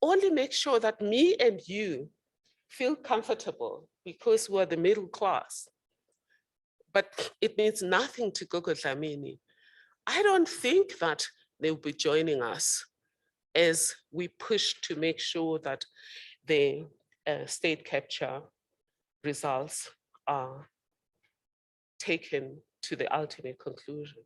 only make sure that me and you feel comfortable because we're the middle class, but it means nothing to Gogo Dlamini. I don't think that they'll be joining us as we push to make sure that the state capture results are taken to the ultimate conclusion.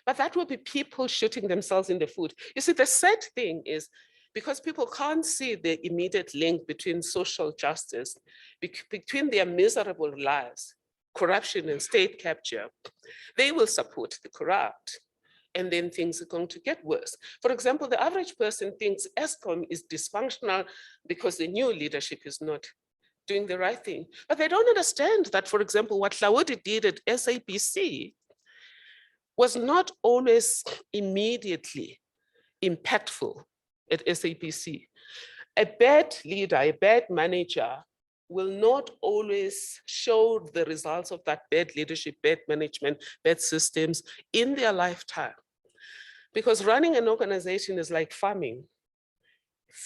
But that will be people shooting themselves in the foot. You see, the sad thing is, because people can't see the immediate link between social justice, between their miserable lives, corruption and state capture, they will support the corrupt. And then things are going to get worse. For example, the average person thinks ESCOM is dysfunctional because the new leadership is not doing the right thing. But they don't understand that, for example, what Hlaudi did at SABC was not always immediately impactful at SABC. A bad leader, a bad manager will not always show the results of that bad leadership, bad management, bad systems in their lifetime. Because running an organization is like farming.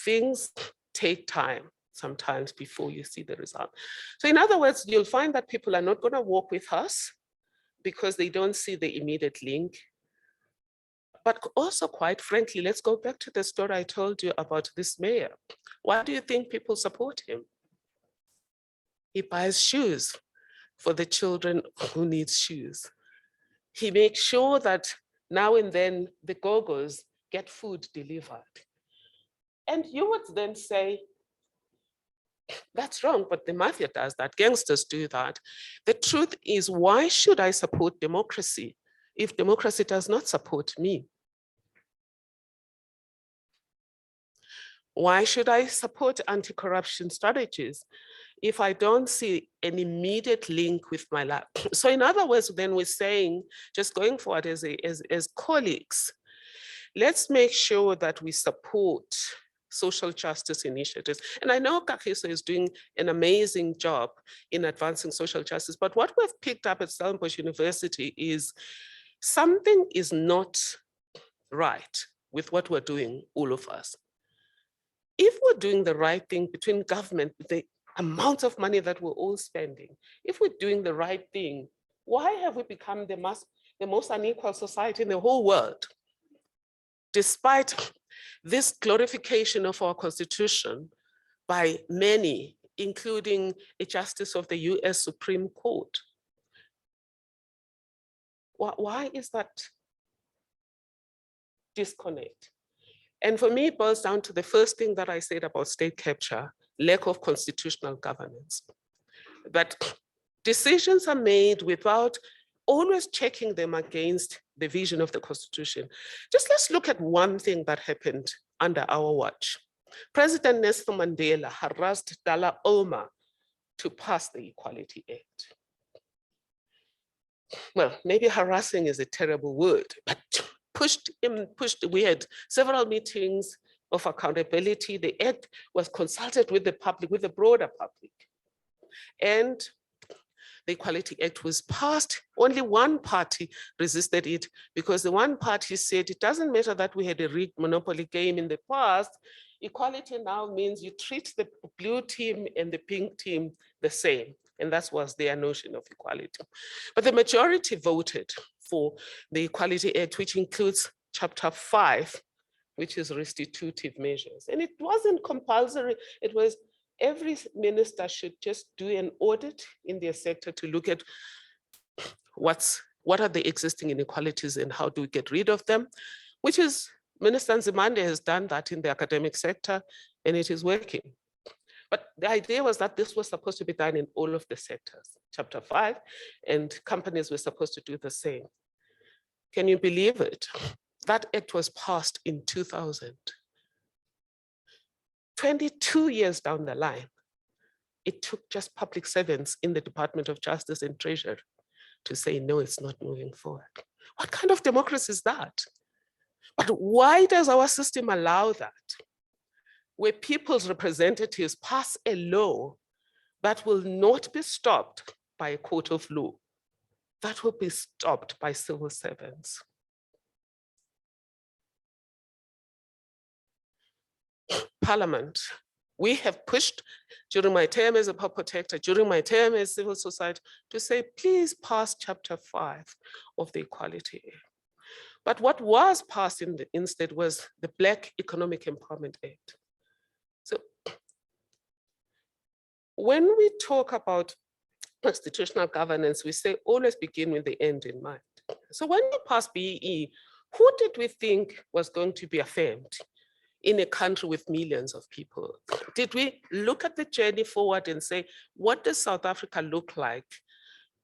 Things take time sometimes before you see the result. So in other words, you'll find that people are not going to walk with us because they don't see the immediate link. But also, quite frankly, let's go back to the story I told you about this mayor. Why do you think people support him? He buys shoes for the children who need shoes. He makes sure that now and then the gogos get food delivered. And you would then say, that's wrong, but the mafia does that, gangsters do that. The truth is, why should I support democracy if democracy does not support me? Why should I support anti-corruption strategies if I don't see an immediate link with my life? So in other words, then we're saying, just going forward as colleagues, let's make sure that we support social justice initiatives. And I know Kagiso is doing an amazing job in advancing social justice, but what we've picked up at Stellenbosch University is something is not right with what we're doing, all of us. If we're doing the right thing between government, the amount of money that we're all spending, if we're doing the right thing, why have we become the most unequal society in the whole world? Despite this glorification of our constitution by many, including a justice of the US Supreme Court. Why is that disconnect? And for me, it boils down to the first thing that I said about state capture, lack of constitutional governance. That decisions are made without always checking them against the vision of the Constitution. Just let's look at one thing that happened under our watch. President Nelson Mandela harassed Dala Oma to pass the Equality Act. Well, maybe harassing is a terrible word, but we had several meetings of accountability. The act was consulted with the public, with the broader public. And the Equality Act was passed. Only one party resisted it because the one party said it doesn't matter that we had a rigged monopoly game in the past. Equality now means you treat the blue team and the pink team the same. And that was their notion of equality. But the majority voted for the Equality Act, which includes Chapter 5, which is restitutive measures. And it wasn't compulsory. It was every minister should just do an audit in their sector to look at what are the existing inequalities and how do we get rid of them, which is, Minister Nzimande has done that in the academic sector and it is working. But the idea was that this was supposed to be done in all of the sectors, Chapter 5, and companies were supposed to do the same. Can you believe it? That act was passed in 2000. 22 years down the line, it took just public servants in the Department of Justice and Treasury to say, no, it's not moving forward. What kind of democracy is that? But why does our system allow that? Where people's representatives pass a law that will not be stopped by a court of law, that will be stopped by civil servants. Parliament, we have pushed during my term as a public protector, during my term as civil society, to say, please pass Chapter 5 of the Equality Act. But what was passed instead was the Black Economic Empowerment Act. So when we talk about constitutional governance, we say always begin with the end in mind. So when we passed BEE, who did we think was going to be affirmed in a country with millions of people? Did we look at the journey forward and say, what does South Africa look like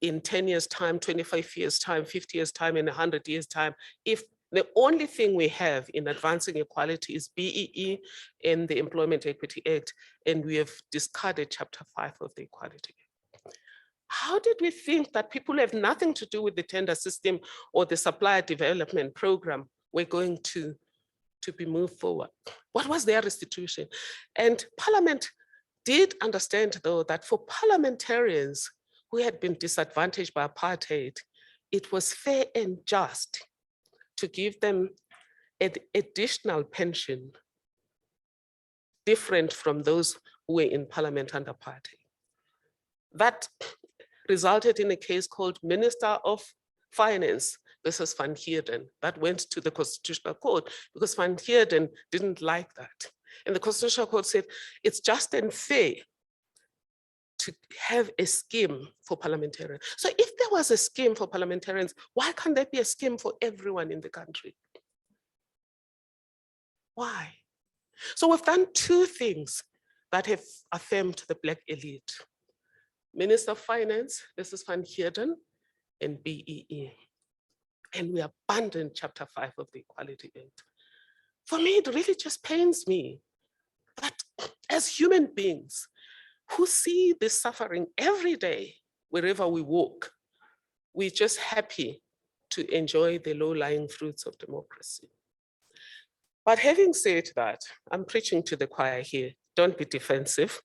in 10 years time, 25 years time, 50 years time, and 100 years time, if the only thing we have in advancing equality is BEE and the Employment Equity Act, and we have discarded Chapter 5 of the Equality Act? How did we think that people who have nothing to do with the tender system or the supplier development program were going to be moved forward? What was their restitution? And Parliament did understand, though, that for parliamentarians who had been disadvantaged by apartheid, it was fair and just to give them an additional pension different from those who were in Parliament under apartheid. That resulted in a case called Minister of Finance, versus Van Heerden that went to the Constitutional Court because Van Heerden didn't like that. And the Constitutional Court said, it's just and fair to have a scheme for parliamentarians. So if there was a scheme for parliamentarians, why can't there be a scheme for everyone in the country? Why? So we've done two things that have affirmed the Black elite. Minister of Finance, this is Van Heerden, and BEE. And we abandoned Chapter 5 of the Equality Act. For me, it really just pains me that as human beings who see this suffering every day, wherever we walk, we're just happy to enjoy the low-lying fruits of democracy. But having said that, I'm preaching to the choir here. Don't be defensive.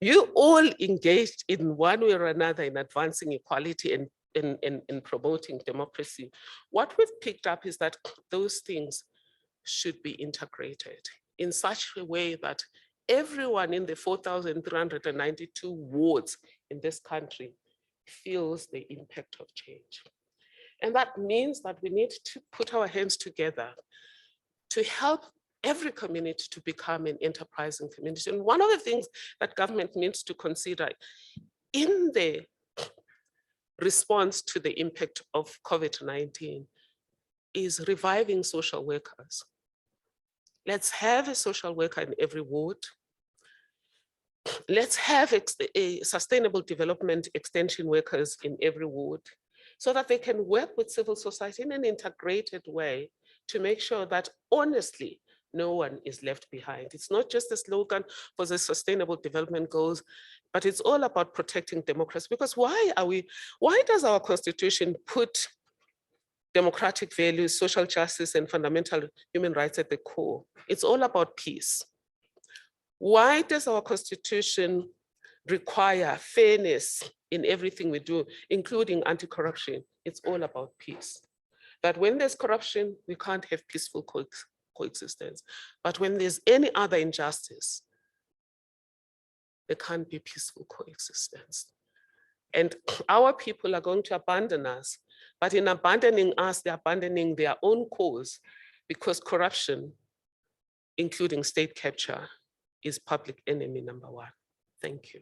You all engaged in one way or another in advancing equality and in promoting democracy. What we've picked up is that those things should be integrated in such a way that everyone in the 4,392 wards in this country feels the impact of change. And that means that we need to put our hands together to help every community to become an enterprising community. And one of the things that government needs to consider in the response to the impact of COVID-19 is reviving social workers. Let's have a social worker in every ward. Let's have a sustainable development extension workers in every ward so that they can work with civil society in an integrated way to make sure that honestly, no one is left behind. It's not just a slogan for the sustainable development goals, but it's all about protecting democracy. Because why does our constitution put democratic values, social justice, and fundamental human rights at the core? It's all about peace. Why does our constitution require fairness in everything we do, including anti-corruption? It's all about peace. That when there's corruption, we can't have peaceful coexistence. But when there's any other injustice, there can't be peaceful coexistence. And our people are going to abandon us. But in abandoning us, they're abandoning their own cause because corruption, including state capture, is public enemy number one. Thank you.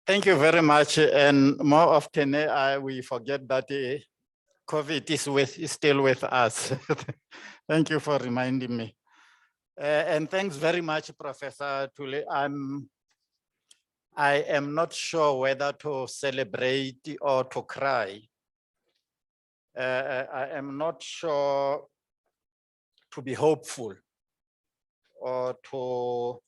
Thank you very much. And more often, we forget that COVID is still with us. Thank you for reminding me. And thanks very much, Professor Tule. I am not sure whether to celebrate or to cry. I am not sure to be hopeful or to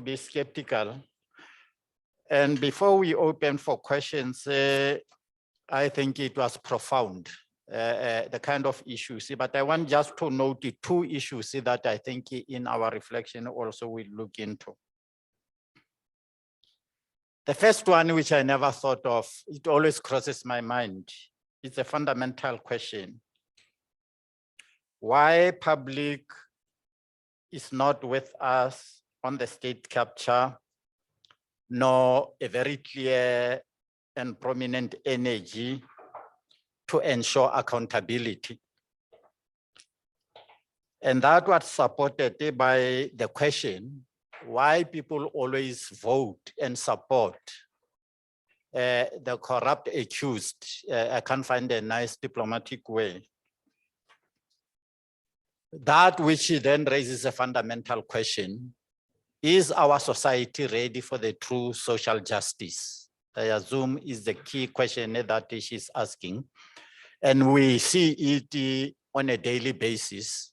be skeptical. And before we open for questions, I think it was profound, the kind of issues. But I want just to note the two issues that I think in our reflection also we'll look into. The first one, which I never thought of, it always crosses my mind. It's a fundamental question. Why public is not with us on the state capture, nor a very clear and prominent energy to ensure accountability. And that was supported by the question, why people always vote and support the corrupt accused. I can't find a nice diplomatic way. That which then raises a fundamental question, is our society ready for the true social justice? I assume is the key question that she's asking. And we see it on a daily basis,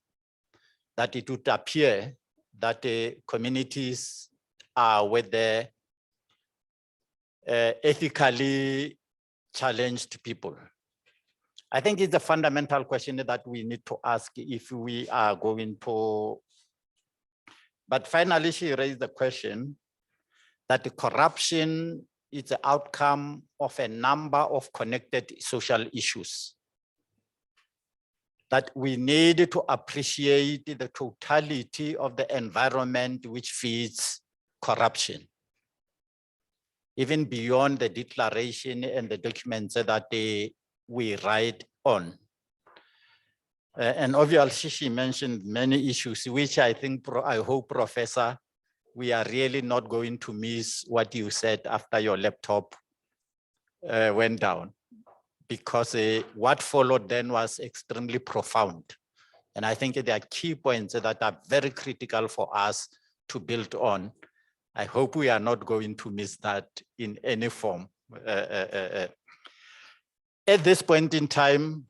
that it would appear that the communities are with the ethically challenged people? I think it's a fundamental question that we need to ask if we are going to. But finally, she raised the question that the corruption is the outcome of a number of connected social issues. That we need to appreciate the totality of the environment which feeds corruption, even beyond the declaration and the documents that we write on. And obviously she mentioned many issues, which I think, I hope, Professor, we are really not going to miss what you said after your laptop went down, because what followed then was extremely profound. And I think there are key points that are very critical for us to build on. I hope we are not going to miss that in any form. At this point in time,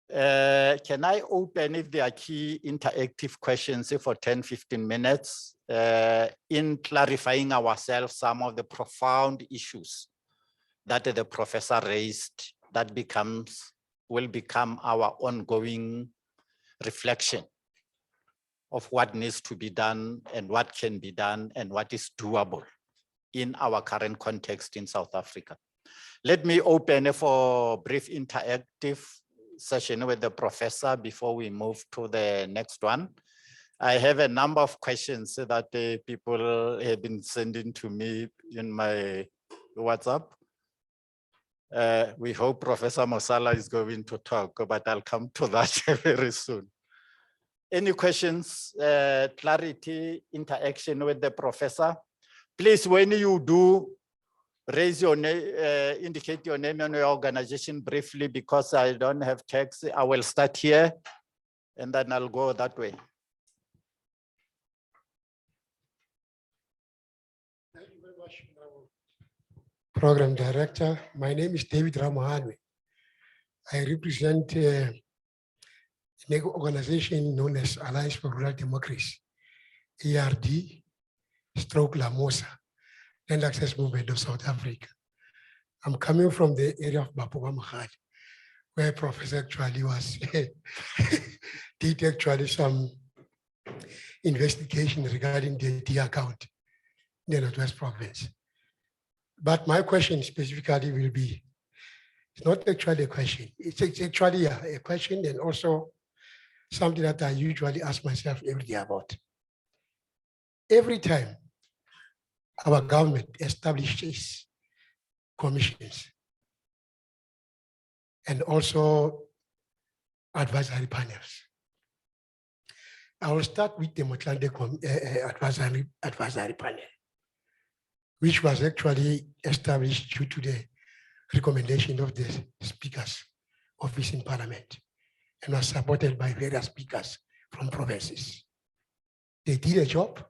can I open if there are key interactive questions for 10, 15 minutes in clarifying ourselves some of the profound issues that the professor raised that will become our ongoing reflection of what needs to be done and what can be done and what is doable in our current context in South Africa. Let me open for brief interactive session with the professor before we move to the next one. I have a number of questions that people have been sending to me in my WhatsApp. We hope Professor Mosala is going to talk, but I'll come to that very soon. Any questions, clarity, interaction with the professor? Please, when you do, raise your name, indicate your name and your organization briefly, because I don't have text. I will start here and then I'll go that way. Thank you very much, Program Director. My name is David Ramahani. I represent an organization known as Alliance for Rural Democracy, ARD/LAMOSA, Land Access Movement of South Africa. I'm coming from the area of Ramahani, where Professor actually was, did actually some investigation regarding the D account in the Northwest Province. But my question specifically will be, it's not actually a question, it's actually a question and also something that I usually ask myself every day about. Every time our government establishes commissions and also advisory panels. I will start with the Motlande advisory panel, which was actually established due to the recommendation of the Speaker's office in Parliament and was supported by various speakers from provinces. They did a job,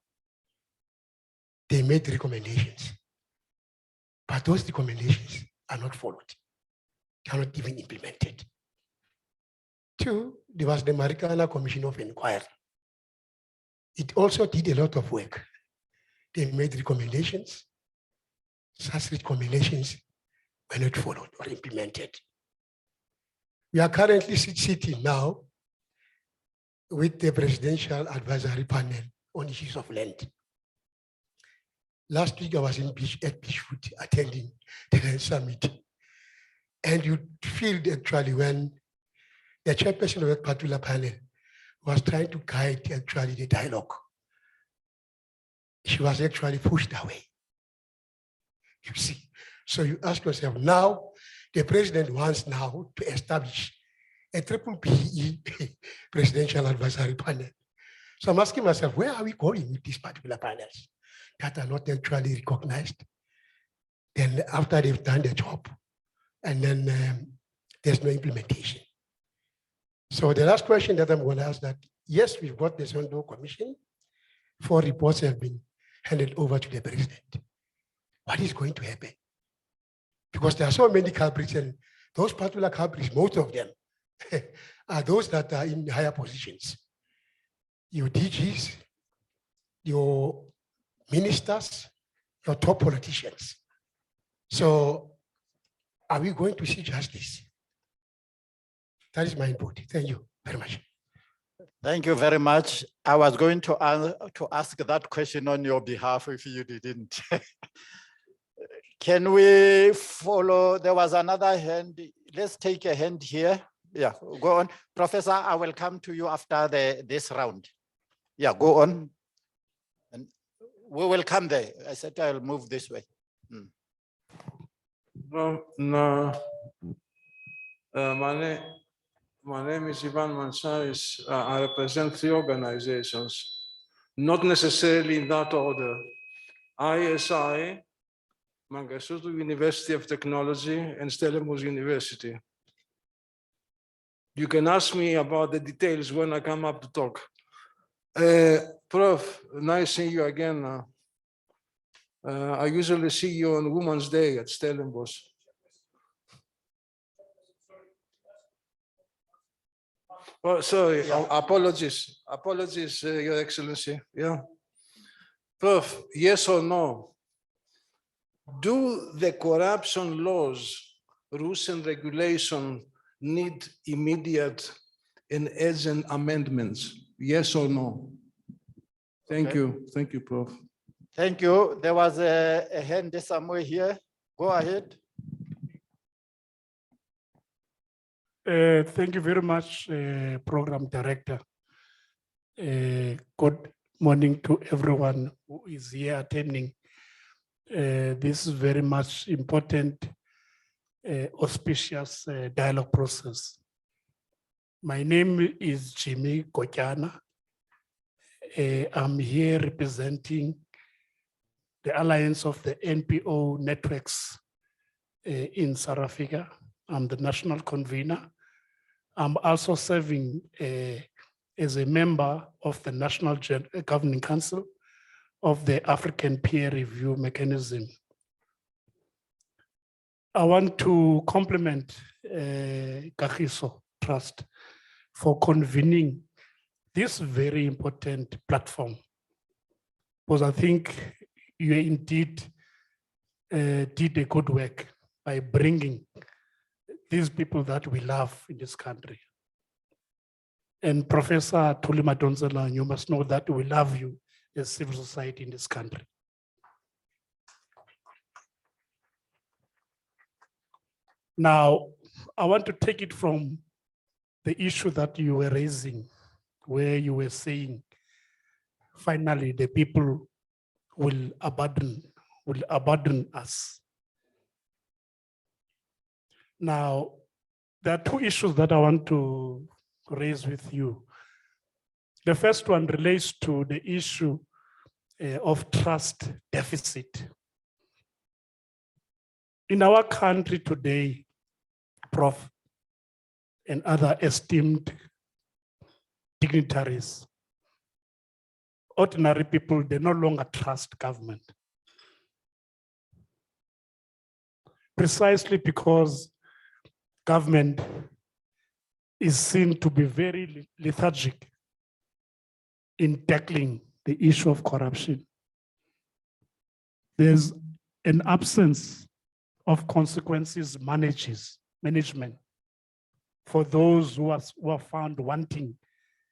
they made recommendations, but those recommendations are not followed. They are not even implemented. Two, there was the Marikana Commission of Inquiry. It also did a lot of work. They made recommendations. Such recommendations were not followed or implemented. We are currently sitting now with the Presidential Advisory Panel on issues of land. Last week I was at Beachwood attending the land summit. And you feel actually when the chairperson of that particular panel was trying to guide actually the dialogue, she was actually pushed away. You see, so you ask yourself, now the president wants now to establish a triple PE presidential advisory panel. So I'm asking myself, where are we going with these particular panels that are not actually recognized? Then after they've done the job, and then there's no implementation. So the last question that I'm going to ask that, yes, we've got the Zondo Commission. 4 reports have been handed over to the president. What is going to happen? Because there are so many culprits, and those particular culprits, most of them are those that are in higher positions. Your DGs, your ministers, your top politicians. So are we going to see justice? That is my input. Thank you very much. Thank you very much. I was going to ask that question on your behalf if you didn't. Can we follow? There was another hand. Let's take a hand here. Yeah, go on. Professor, I will come to you after this round. Yeah, go on. And we will come there. I said I'll move this way. No. My name is Ivan Mansaris. I represent 3 organizations, not necessarily in that order. ISI, Mangosuthu University of Technology, and Stellenbosch University. You can ask me about the details when I come up to talk. Prof, nice seeing you again. I usually see you on Women's Day at Stellenbosch. Oh, sorry, apologies, Your Excellency, yeah. Prof, yes or no? Do the corruption laws, rules and regulation need immediate and urgent amendments? Yes or no? Thank you, Prof. Thank you. There was a hand somewhere here. Go ahead. Thank you very much, Program Director. Good morning to everyone who is here attending. This is very much important, auspicious dialogue process. My name is Jimmy Kochana. I'm here representing the Alliance of the NPO Networks in South Africa. I'm the national convener. I'm also serving as a member of the National Governing Council of the African Peer Review Mechanism. I want to compliment Kagiso Trust for convening this very important platform, because I think you indeed did a good work by bringing these people that we love in this country. And Professor Thuli Madonsela, you must know that we love you as civil society in this country. Now, I want to take it from the issue that you were raising, where you were saying, finally, the people will abandon us. Now, there are 2 issues that I want to raise with you. The first one relates to the issue of trust deficit. In our country today, Prof, and other esteemed dignitaries, ordinary people, they no longer trust government. Precisely because government is seen to be very lethargic in tackling the issue of corruption. There's an absence of consequences management for those who are found wanting.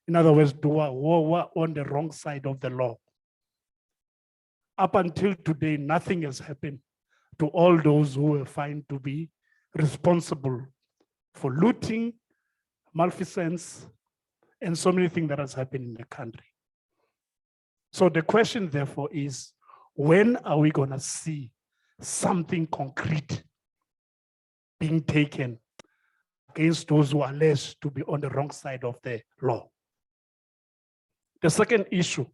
In other words, who are on the wrong side of the law. Up until today, nothing has happened to all those who were found to be responsible for looting, malfeasance, and so many things that has happened in the country. So the question therefore is, when are we gonna see something concrete being taken against those who are alleged to be on the wrong side of the law? The second issue,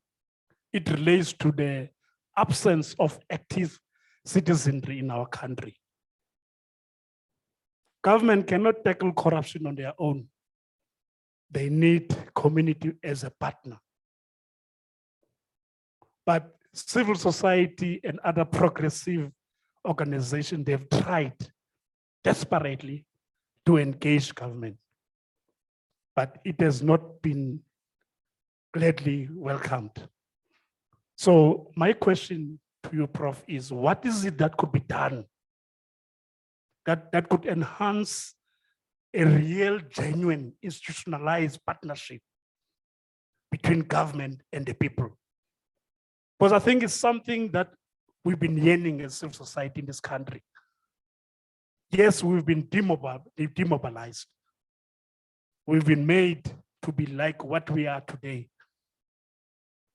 it relates to the absence of active citizenry in our country. Government cannot tackle corruption on their own. They need community as a partner. But civil society and other progressive organizations, they've tried desperately to engage government, but it has not been gladly welcomed. So my question to you, Prof, is what is it that could be done that could enhance a real, genuine, institutionalized partnership between government and the people. Because I think it's something that we've been yearning as civil society in this country. Yes, we've been demobilized. We've been made to be like what we are today.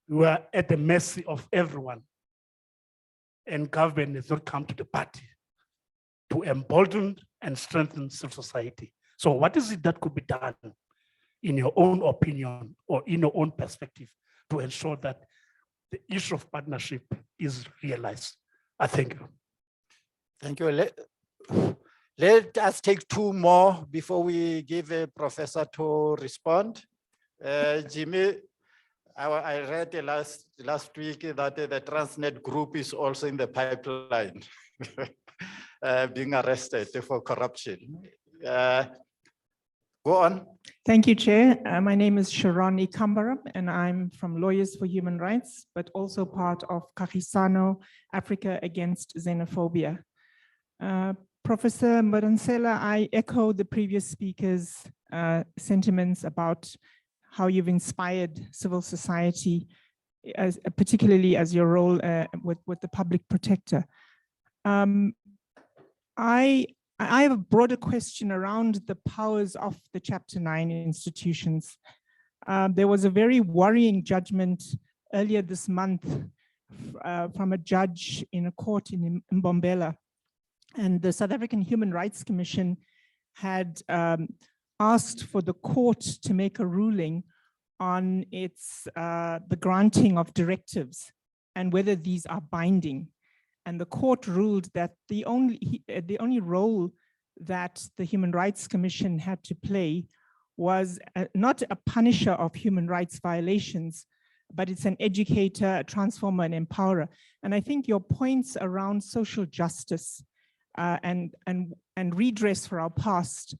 We are at the mercy of everyone. And government has not come to the party to embolden and strengthen civil society. So what is it that could be done in your own opinion or in your own perspective to ensure that the issue of partnership is realized? I thank you. Thank you. Let us take two more before we give a professor to respond. Jimmy, I read last week that the Transnet group is also in the pipeline, being arrested for corruption. Go on. Thank you, Chair. My name is Sharon Ikambara, and I'm from Lawyers for Human Rights, but also part of Kagisano, Africa Against Xenophobia. Professor Mbaransela, I echo the previous speaker's sentiments about how you've inspired civil society, particularly as your role with the public protector. I have a broader question around the powers of the Chapter 9 institutions. There was a very worrying judgment earlier this month from a judge in a court in Mbombela. And the South African Human Rights Commission had asked for the court to make a ruling on the granting of directives and whether these are binding. And the court ruled that the only role that the Human Rights Commission had to play was not a punisher of human rights violations, but it's an educator, a transformer, an empowerer. And I think your points around social justice and redress for our past,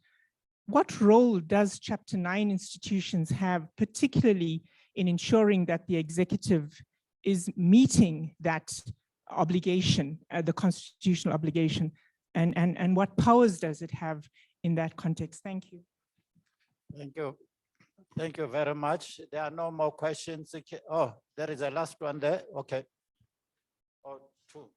what role does Chapter 9 institutions have, particularly in ensuring that the executive is meeting that obligation, the constitutional obligation, and what powers does it have in that context? Thank you. Thank you. Thank you very much. There are no more questions. Oh, there is a last one there. Okay. Oh, two.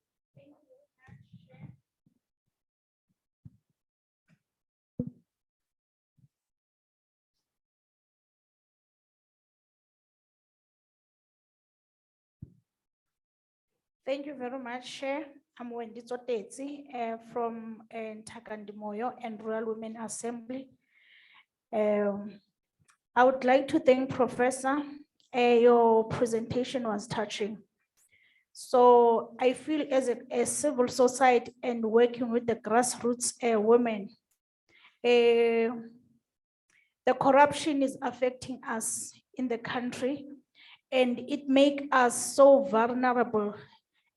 Thank you very much, Chair. I'm Wendy Zotetsi from Ntakandimoyo and Rural Women Assembly. I would like to thank Professor. Your presentation was touching. So I feel as a civil society and working with the grassroots women, the corruption is affecting us in the country, and it makes us so vulnerable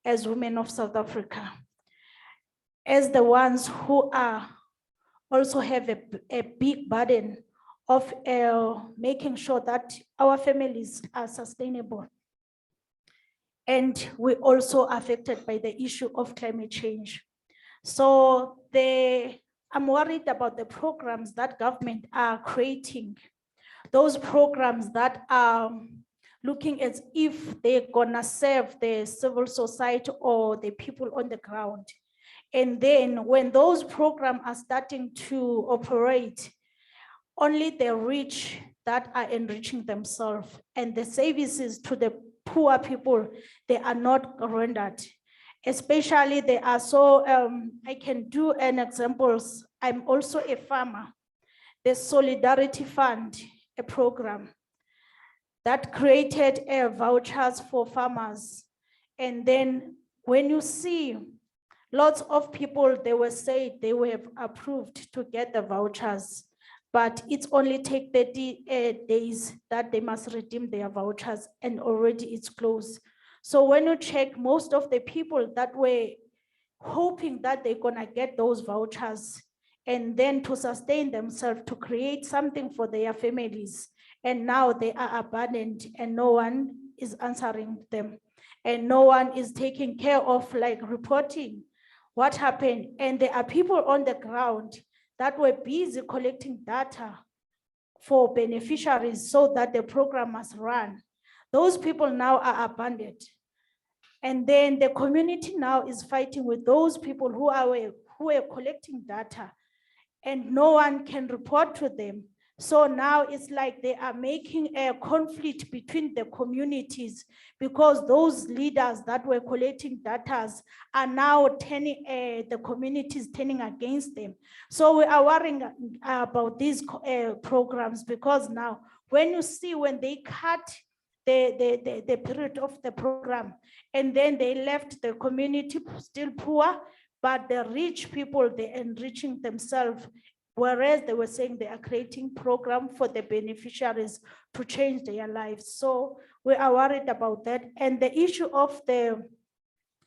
as women of South Africa, as the ones who are also have a big burden of making sure that our families are sustainable. And we're also affected by the issue of climate change. So I'm worried about the programs that government are creating, those programs that are looking as if they're gonna serve the civil society or the people on the ground. And then when those programs are starting to operate, only the rich that are enriching themselves, and the services to the poor people, they are not rendered. Especially they are so, I can do an example. I'm also a farmer. The Solidarity Fund, a program that created vouchers for farmers. And then when you see lots of people, they were said they were approved to get the vouchers, but it's only take 30 days that they must redeem their vouchers, and already it's closed. So when you check, most of the people that were hoping that they're gonna get those vouchers and then to sustain themselves, to create something for their families, and now they are abandoned and no one is answering them. And no one is taking care of like reporting what happened. And there are people on the ground that were busy collecting data for beneficiaries so that the program must run. Those people now are abandoned. And then the community now is fighting with those people who are collecting data, and no one can report to them. So now it's like they are making a conflict between the communities, because those leaders that were collecting data are now turning, the communities turning against them. So we are worrying about these programs, because now when you see when they cut the period of the program, and then they left the community still poor, but the rich people, they're enriching themselves, whereas they were saying they are creating program for the beneficiaries to change their lives. So we are worried about that. And the issue of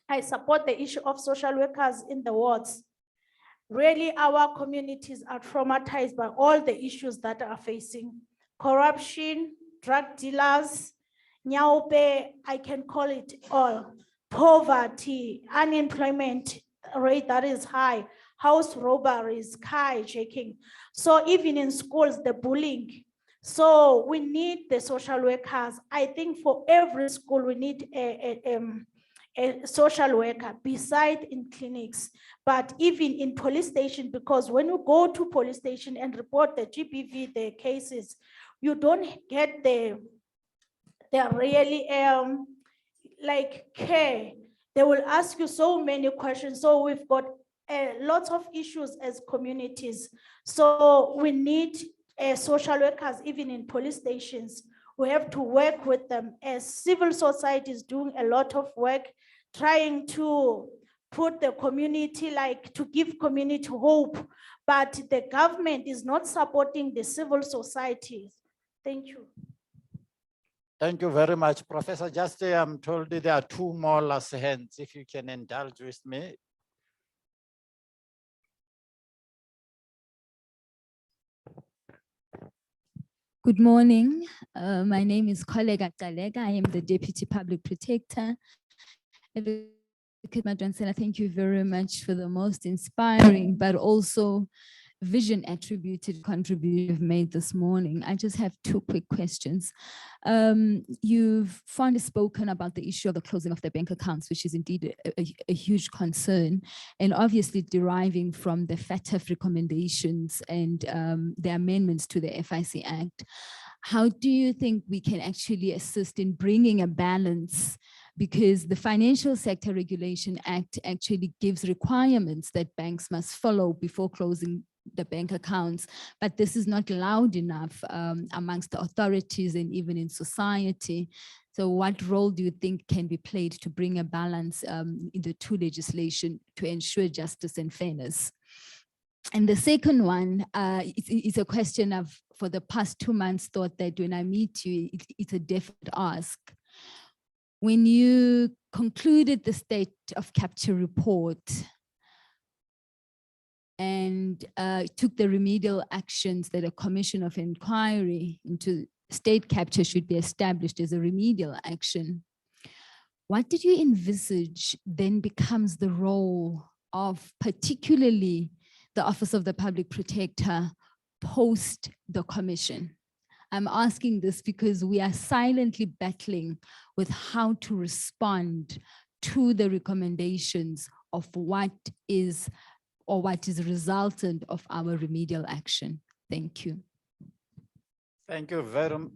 I support the issue of social workers in the wards. Really, our communities are traumatized by all the issues that are facing. Corruption, drug dealers, nyaupe, I can call it all. Poverty, unemployment rate that is high, house robberies, hijacking. So even in schools, the bullying. So we need the social workers. I think for every school, we need a social worker beside in clinics, but even in police station, because when you go to police station and report the GBV, the cases, you don't get the really like care. They will ask you so many questions. So we've got lots of issues as communities. So we need social workers even in police stations. We have to work with them, as civil society is doing a lot of work trying to put the community, like to give community hope, but the government is not supporting the civil society. Thank you. Thank you very much, Professor Juste. I'm told there are two more last hands, if you can indulge with me. Good morning. My name is Kollega Kalega. I am the Deputy Public Protector. Advocate Madonsela, thank you very much for the most inspiring, but also vision attributed contribution you've made this morning. I just have two quick questions. You've finally spoken about the issue of the closing of the bank accounts, which is indeed a huge concern, and obviously deriving from the FATF recommendations and the amendments to the FIC Act. How do you think we can actually assist in bringing a balance? Because the Financial Sector Regulation Act actually gives requirements that banks must follow before closing the bank accounts, but this is not loud enough amongst the authorities and even in society. So what role do you think can be played to bring a balance in the two legislation to ensure justice and fairness? And the second one is a question of, for the past 2 months, thought that when I meet you, it's a definite ask. When you concluded the state of capture report and took the remedial actions that a commission of inquiry into state capture should be established as a remedial action, what did you envisage then becomes the role of particularly the Office of the Public Protector post the commission? I'm asking this because we are silently battling with how to respond to the recommendations of what is resultant of our remedial action. Thank you. Thank you very much.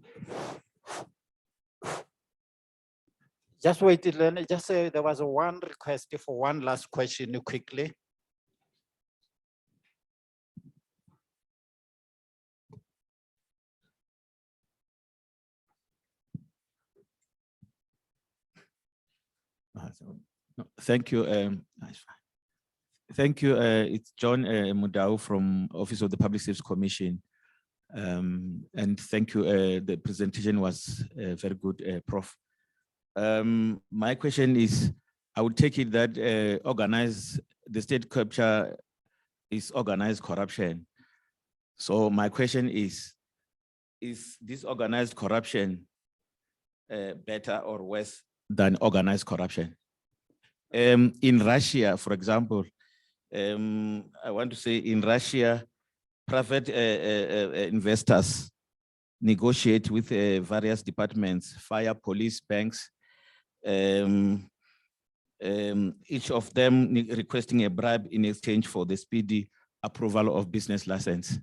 Just wait, Elena. Just say there was one request for one last question quickly. No, thank you. Thank you. It's John Mudau from Office of the Public Service Commission. And thank you. The presentation was very good, Prof. My question is, I would take it that the state capture is organized corruption. So my question is this organized corruption better or worse than organized corruption? In Russia, for example, I want to say in Russia, private investors negotiate with various departments, fire, police, banks, each of them requesting a bribe in exchange for the speedy approval of business license.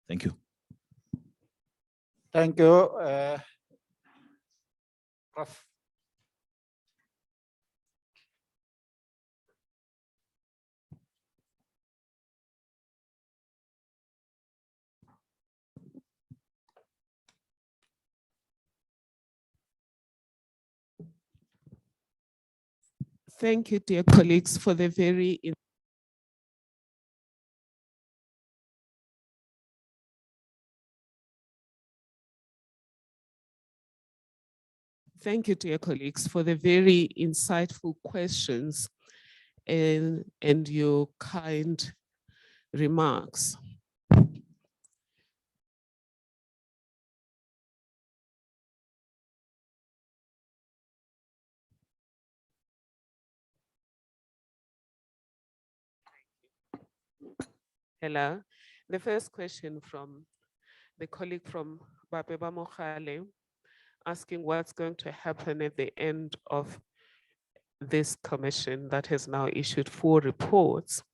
Thank you. Thank you. Prof. Thank you, dear colleagues, for the very Thank you, dear colleagues, for the very insightful questions and your kind remarks. Hello. The first question from the colleague from Babeba Mokhale, asking what's going to happen at the end of this commission that has now issued 4 reports.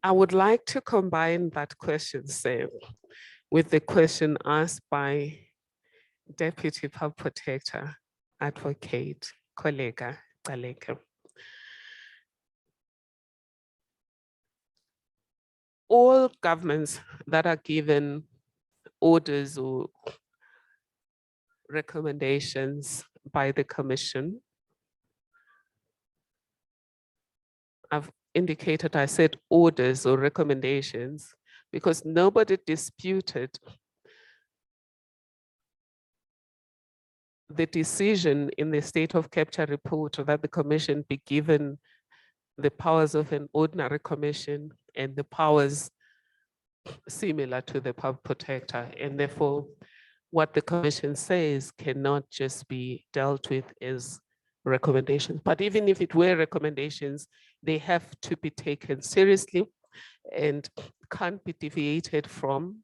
I would like to combine that question, Sam, with the question asked by Deputy Pub Protector, Advocate, Kollega Galeka. All governments that are given orders or recommendations by the Commission, I've indicated, I said orders or recommendations, because nobody disputed the decision in the state of capture report that the Commission be given the powers of an ordinary commission and the powers similar to the Pub Protector. And therefore, what the Commission says cannot just be dealt with as recommendations. But even if it were recommendations, they have to be taken seriously and can't be deviated from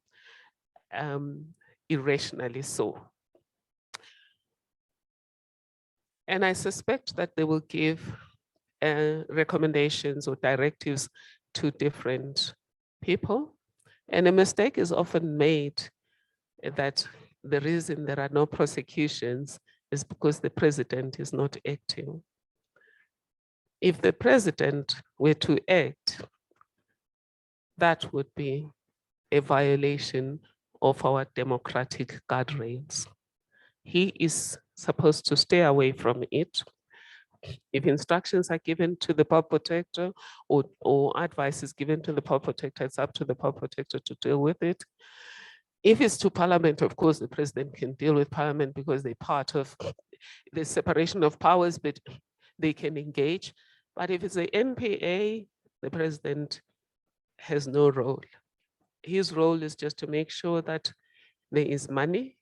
irrationally so. And I suspect that they will give recommendations or directives to different people. And a mistake is often made that the reason there are no prosecutions is because the president is not acting. If the president were to act, that would be a violation of our democratic guardrails. He is supposed to stay away from it. If instructions are given to the Pub Protector or advice is given to the Pub Protector, it's up to the Pub Protector to deal with it. If it's to Parliament, of course, the president can deal with Parliament because they're part of the separation of powers, but they can engage. But if it's the NPA, the president has no role. His role is just to make sure that there is money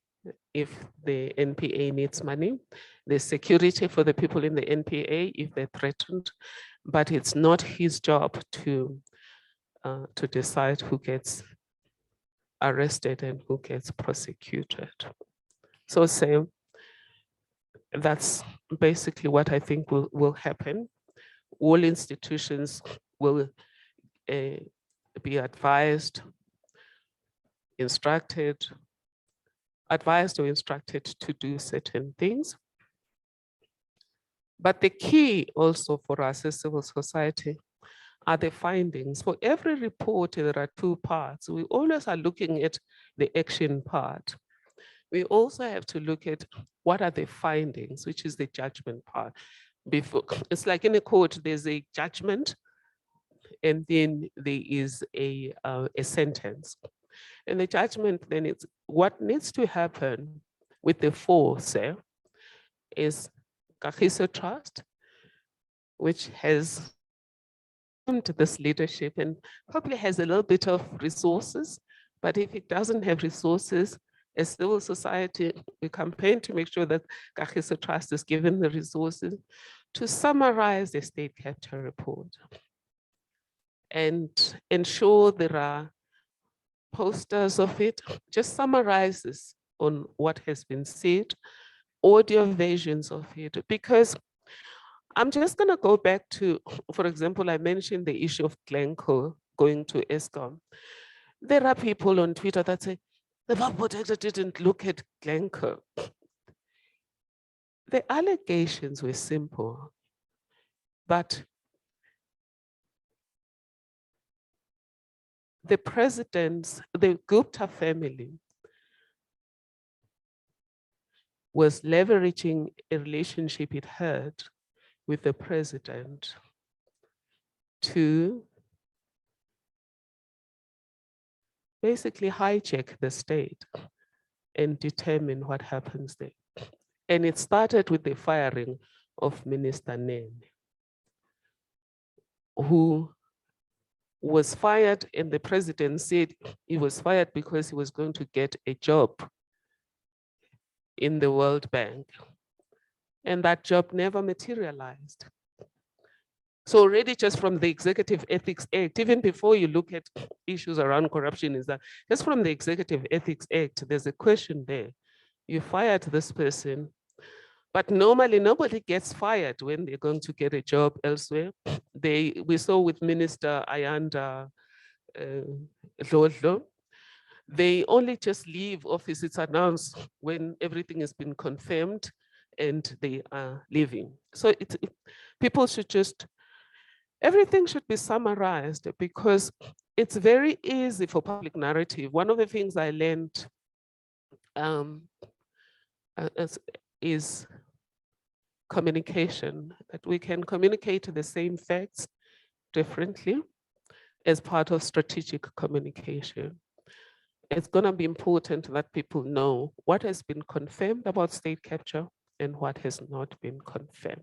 if the NPA needs money, there's security for the people in the NPA if they're threatened, but it's not his job to decide who gets arrested and who gets prosecuted. So Sam, that's basically what I think will happen. All institutions will be advised or instructed to do certain things. But the key also for us as civil society are the findings. For every report, there are 2 parts. We always are looking at the action part. We also have to look at what are the findings, which is the judgment part. It's like in a court, there's a judgment, and then there is a sentence. And the judgment, then it's what needs to happen with the 4, say, is Kagiso Trust, which has this leadership and probably has a little bit of resources, but if it doesn't have resources, as civil society, we campaign to make sure that Kagiso Trust is given the resources to summarize the state capture report and ensure there are posters of it, just summarizes on what has been said, audio versions of it, because I'm just going to go back to, for example, I mentioned the issue of Glencoe going to ESCOM. There are people on Twitter that say, the public protector didn't look at Glencoe. The allegations were simple, but the president's, the Gupta family was leveraging a relationship it had with the president to basically hijack the state and determine what happens there. And it started with the firing of Minister Nene, who was fired, and the president said he was fired because he was going to get a job in the World Bank. And that job never materialized. So already just from the Executive Ethics Act, even before you look at issues around corruption, is that just from the Executive Ethics Act, there's a question there. You fired this person, but normally nobody gets fired when they're going to get a job elsewhere. We saw with Minister Ayanda Dlodlo, they only just leave office, it's announced when everything has been confirmed and they are leaving. So people should just, everything should be summarized because it's very easy for public narrative. One of the things I learned is communication, that we can communicate the same facts differently as part of strategic communication. It's going to be important that people know what has been confirmed about state capture and what has not been confirmed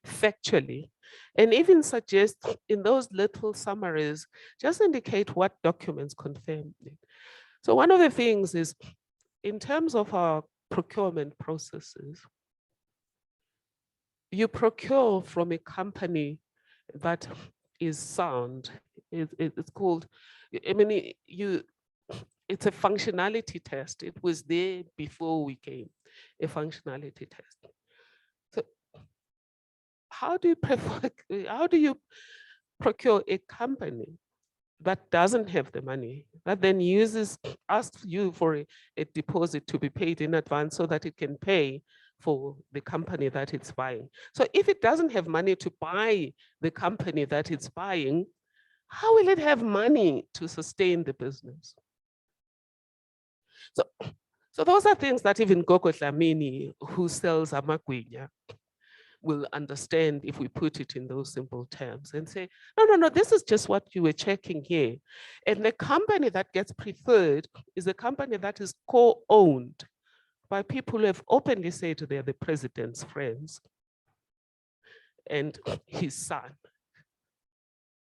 factually, and even suggest in those little summaries, just indicate what documents confirmed it. So one of the things is, in terms of our procurement processes, you procure from a company that is sound. It's called, I mean, it's a functionality test. It was there before we came, a functionality test. So how do you procure a company that doesn't have the money, that then asks you for a deposit to be paid in advance so that it can pay for the company that it's buying? So if it doesn't have money to buy the company that it's buying, how will it have money to sustain the business? So those are things that even Gogo Dlamini, who sells amagwinya, will understand if we put it in those simple terms and say, no, this is just what you were checking here. And the company that gets preferred is a company that is co-owned by people who have openly said they're the president's friends and his son.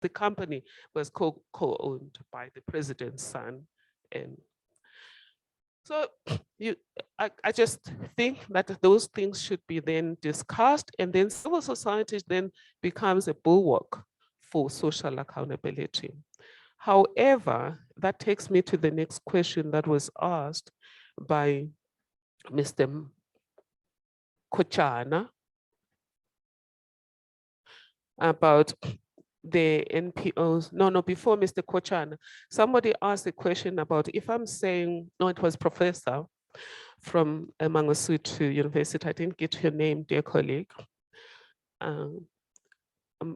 The company was co-owned by the president's son. And so I just think that those things should be then discussed, and then civil society then becomes a bulwark for social accountability. However, that takes me to the next question that was asked by Mr. Kochana about the NPOs. No, before Mr. Kochana, somebody asked a question about if I'm saying, no, it was Professor from Mangosuthu University. I didn't get your name, dear colleague.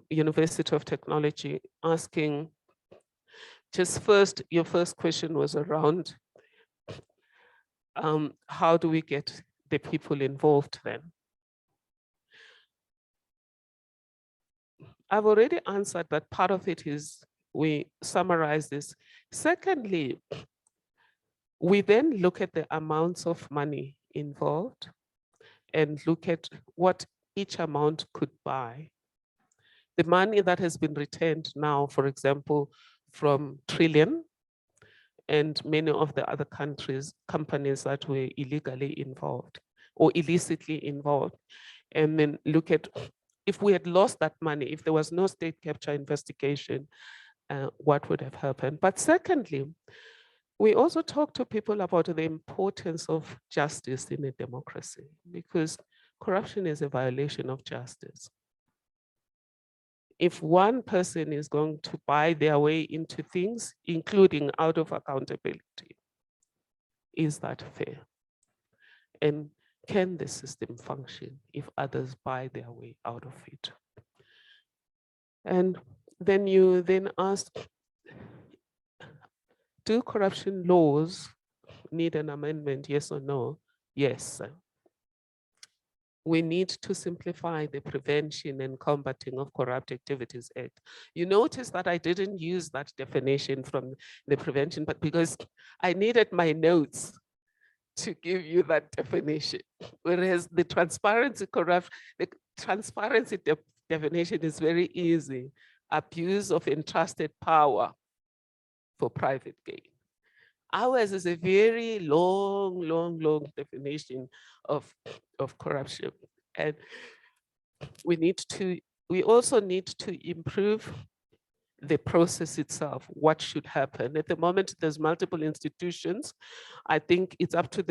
University of Technology, asking, just first, your first question was around how do we get the people involved then? I've already answered that. Part of it is we summarize this. Secondly, we then look at the amounts of money involved and look at what each amount could buy. The money that has been returned now, for example, from Trillion and many of the other companies that were illegally involved or illicitly involved, and then look at if we had lost that money, if there was no state capture investigation, what would have happened? But secondly, we also talk to people about the importance of justice in a democracy, because corruption is a violation of justice. If one person is going to buy their way into things, including out of accountability, is that fair? And can the system function if others buy their way out of it? And then you then ask, do corruption laws need an amendment, yes or no? Yes. We need to simplify the Prevention and Combating of Corrupt Activities Act. You notice that I didn't use that definition from the prevention, but because I needed my notes to give you that definition. Whereas the transparency definition is very easy. Abuse of entrusted power for private gain. Ours is a very long definition of corruption. And we also need to improve the process itself, what should happen. At the moment, there's multiple institutions. I think it's up to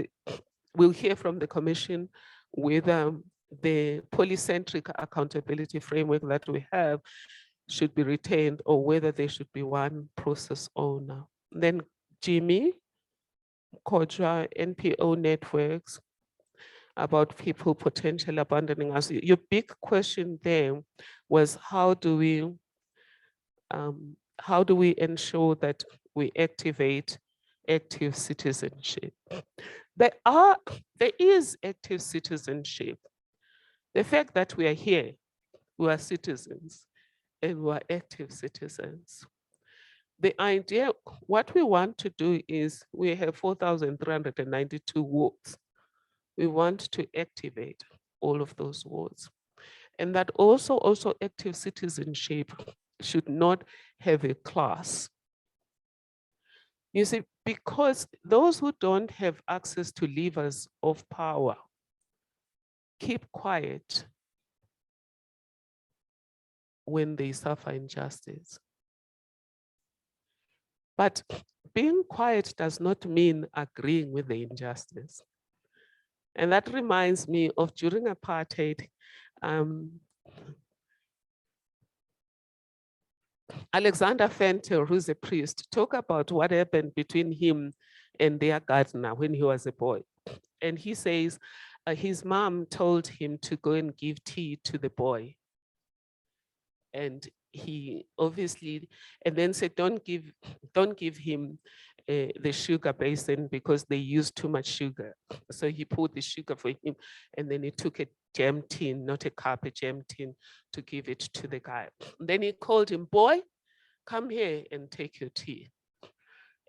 we'll hear from the commission whether the polycentric accountability framework that we have should be retained or whether there should be one process owner. Then Jimmy, Kodra, NPO networks, about people potentially abandoning us. Your big question there was how do we ensure that we activate active citizenship? There is active citizenship. The fact that we are here, we are citizens and we are active citizens. The idea, what we want to do is we have 4,392 wards. We want to activate all of those wards. And that also active citizenship should not have a class. You see, because those who don't have access to levers of power keep quiet when they suffer injustice. But being quiet does not mean agreeing with the injustice. And that reminds me of during apartheid, Alexander Fentel, who's a priest, talked about what happened between him and their gardener when he was a boy. And he says his mom told him to go and give tea to the boy. And he obviously, and then said, don't give him the sugar basin because they use too much sugar. So he poured the sugar for him, and then he took a jam tin, not a cup, a jam tin, to give it to the guy. Then he called him, boy, come here and take your tea.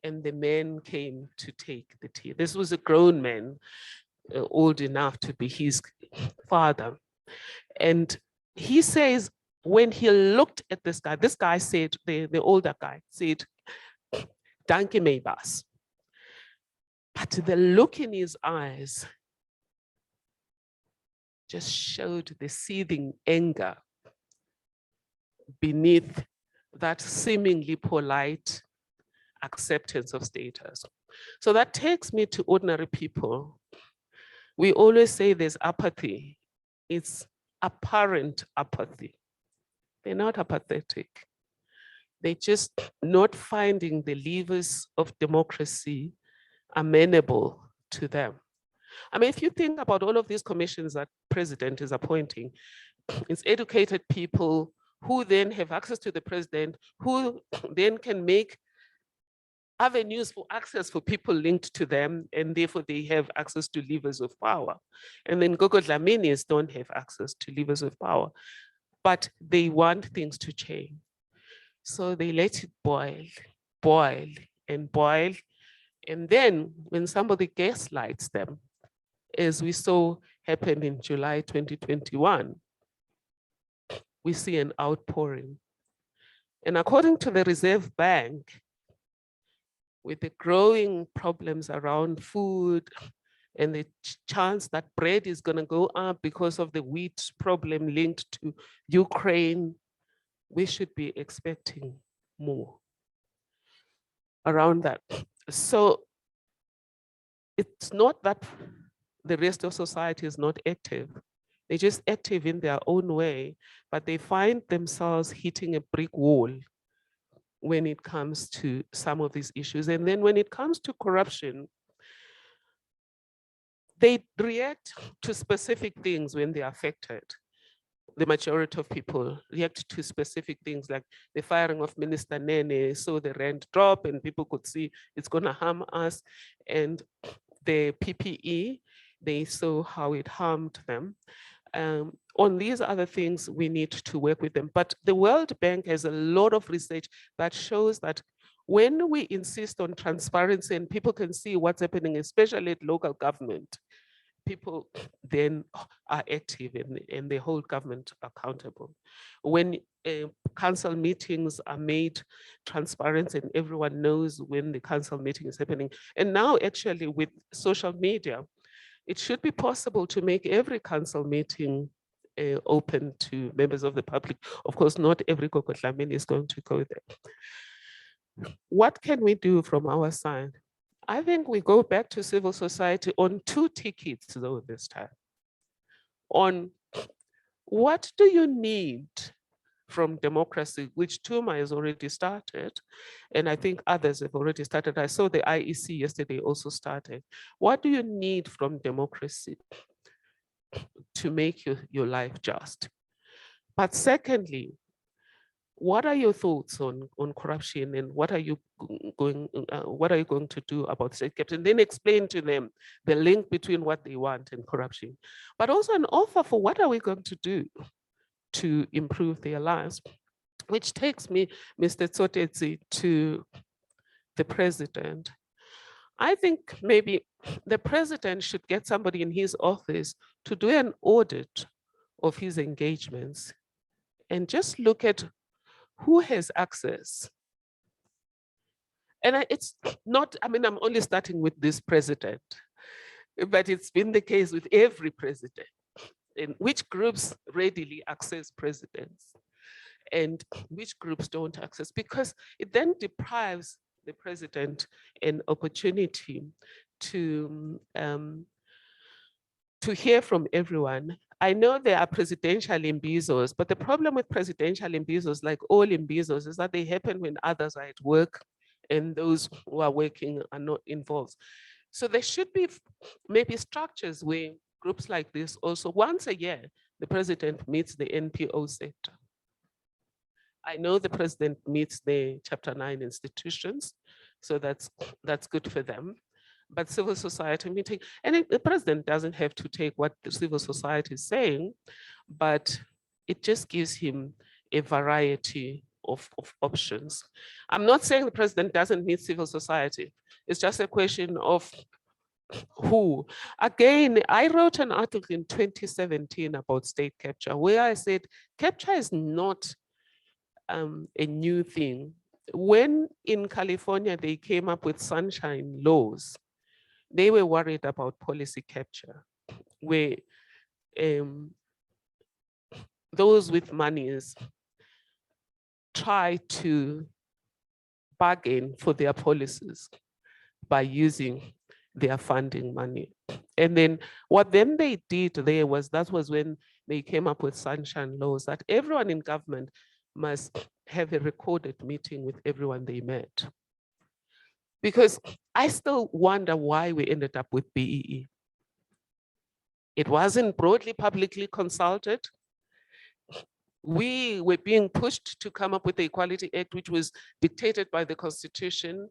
And the man came to take the tea. This was a grown man, old enough to be his father. And he says, when he looked at this guy said, the older guy said, Danke Maybas. But the look in his eyes just showed the seething anger beneath that seemingly polite acceptance of status. So that takes me to ordinary people. We always say there's apathy. It's apparent apathy. They're not apathetic. They're just not finding the levers of democracy amenable to them. I mean, if you think about all of these commissions that president is appointing, it's educated people who then have access to the president, who then can make avenues for access for people linked to them, and therefore they have access to levers of power. And then Gogo Dlaminis don't have access to levers of power, but they want things to change. So they let it boil, boil, and boil. And then when somebody gaslights them, as we saw happen in July 2021, we see an outpouring. And according to the Reserve Bank, with the growing problems around food, and the chance that bread is going to go up because of the wheat problem linked to Ukraine, we should be expecting more around that. So it's not that the rest of society is not active. They're just active in their own way, but they find themselves hitting a brick wall when it comes to some of these issues. And then when it comes to corruption, they react to specific things when they're affected. The majority of people react to specific things like the firing of Minister Nene, so the rent drop and people could see it's gonna harm us. And the PPE, they saw how it harmed them. On these other things, we need to work with them. But the World Bank has a lot of research that shows that when we insist on transparency and people can see what's happening, especially at local government, people then are active and they hold government accountable. When council meetings are made transparent and everyone knows when the council meeting is happening. And now actually with social media, it should be possible to make every council meeting open to members of the public. Of course, not every Kokotlamini is going to go there. What can we do from our side? I think we go back to civil society on two tickets though this time. On what do you need from democracy, which Tuma has already started, and I think others have already started. I saw the IEC yesterday also started. What do you need from democracy to make your life just? But secondly, what are your thoughts on corruption and what are you going to do about state capture? And then explain to them the link between what they want and corruption, but also an offer for what are we going to do to improve their lives, which takes me, Mr. Tsotetsi, to the president. I think maybe the president should get somebody in his office to do an audit of his engagements and just look at who has access. And it's not, I mean, I'm only starting with this president, but it's been the case with every president. And which groups readily access presidents and which groups don't access, because it then deprives the president an opportunity to hear from everyone. I know there are presidential imbizos, but the problem with presidential imbizos, like all imbizos, is that they happen when others are at work and those who are working are not involved. So there should be maybe structures where groups like this also, once a year, the president meets the NPO sector. I know the president meets the Chapter 9 institutions, so that's good for them. But civil society meeting, and the president doesn't have to take what the civil society is saying, but it just gives him a variety of options. I'm not saying the president doesn't meet civil society. It's just a question of who. Again, I wrote an article in 2017 about state capture, where I said capture is not a new thing. When in California they came up with sunshine laws, they were worried about policy capture, where those with monies try to bargain for their policies by using their funding money. And then what then they did there was, that was when they came up with sunshine laws, that everyone in government must have a recorded meeting with everyone they met. Because I still wonder why we ended up with BEE. It wasn't broadly publicly consulted. We were being pushed to come up with the Equality Act, which was dictated by the Constitution.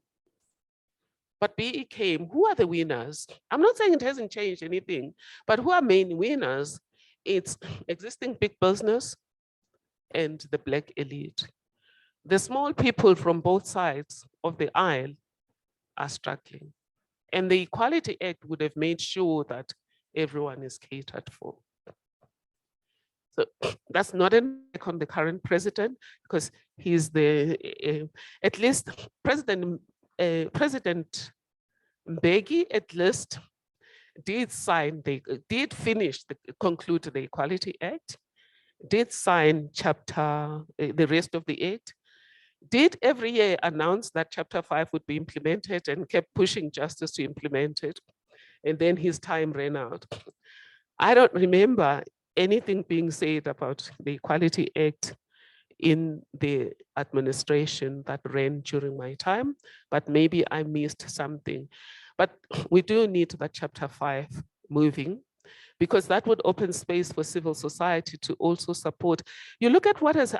But BEE came. Who are the winners? I'm not saying it hasn't changed anything, but who are main winners? It's existing big business and the Black elite. The small people from both sides of the aisle are struggling. And the Equality Act would have made sure that everyone is catered for. So that's not an attack on the current president, because he's at least President Mbeki at least did sign, did finish, conclude the Equality Act, did sign the rest of the act, did every year announce that Chapter 5 would be implemented and kept pushing justice to implement it. And then his time ran out. I don't remember anything being said about the Equality Act in the administration that ran during my time, but maybe I missed something. But we do need that Chapter 5 moving, because that would open space for civil society to also support. You look at what has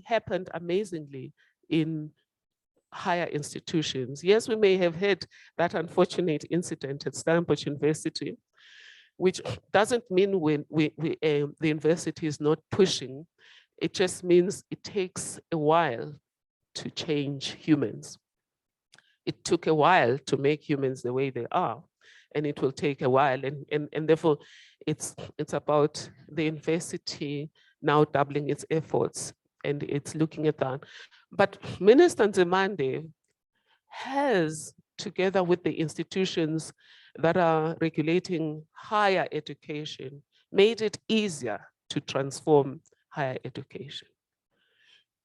happened amazingly in higher institutions. Yes, we may have had that unfortunate incident at Stellenbosch University, which doesn't mean the university is not pushing. It just means it takes a while to change humans. It took a while to make humans the way they are, and it will take a while. And therefore, it's about the university now doubling its efforts, and it's looking at that. But Minister Nzimande has, together with the institutions that are regulating higher education, made it easier to transform higher education.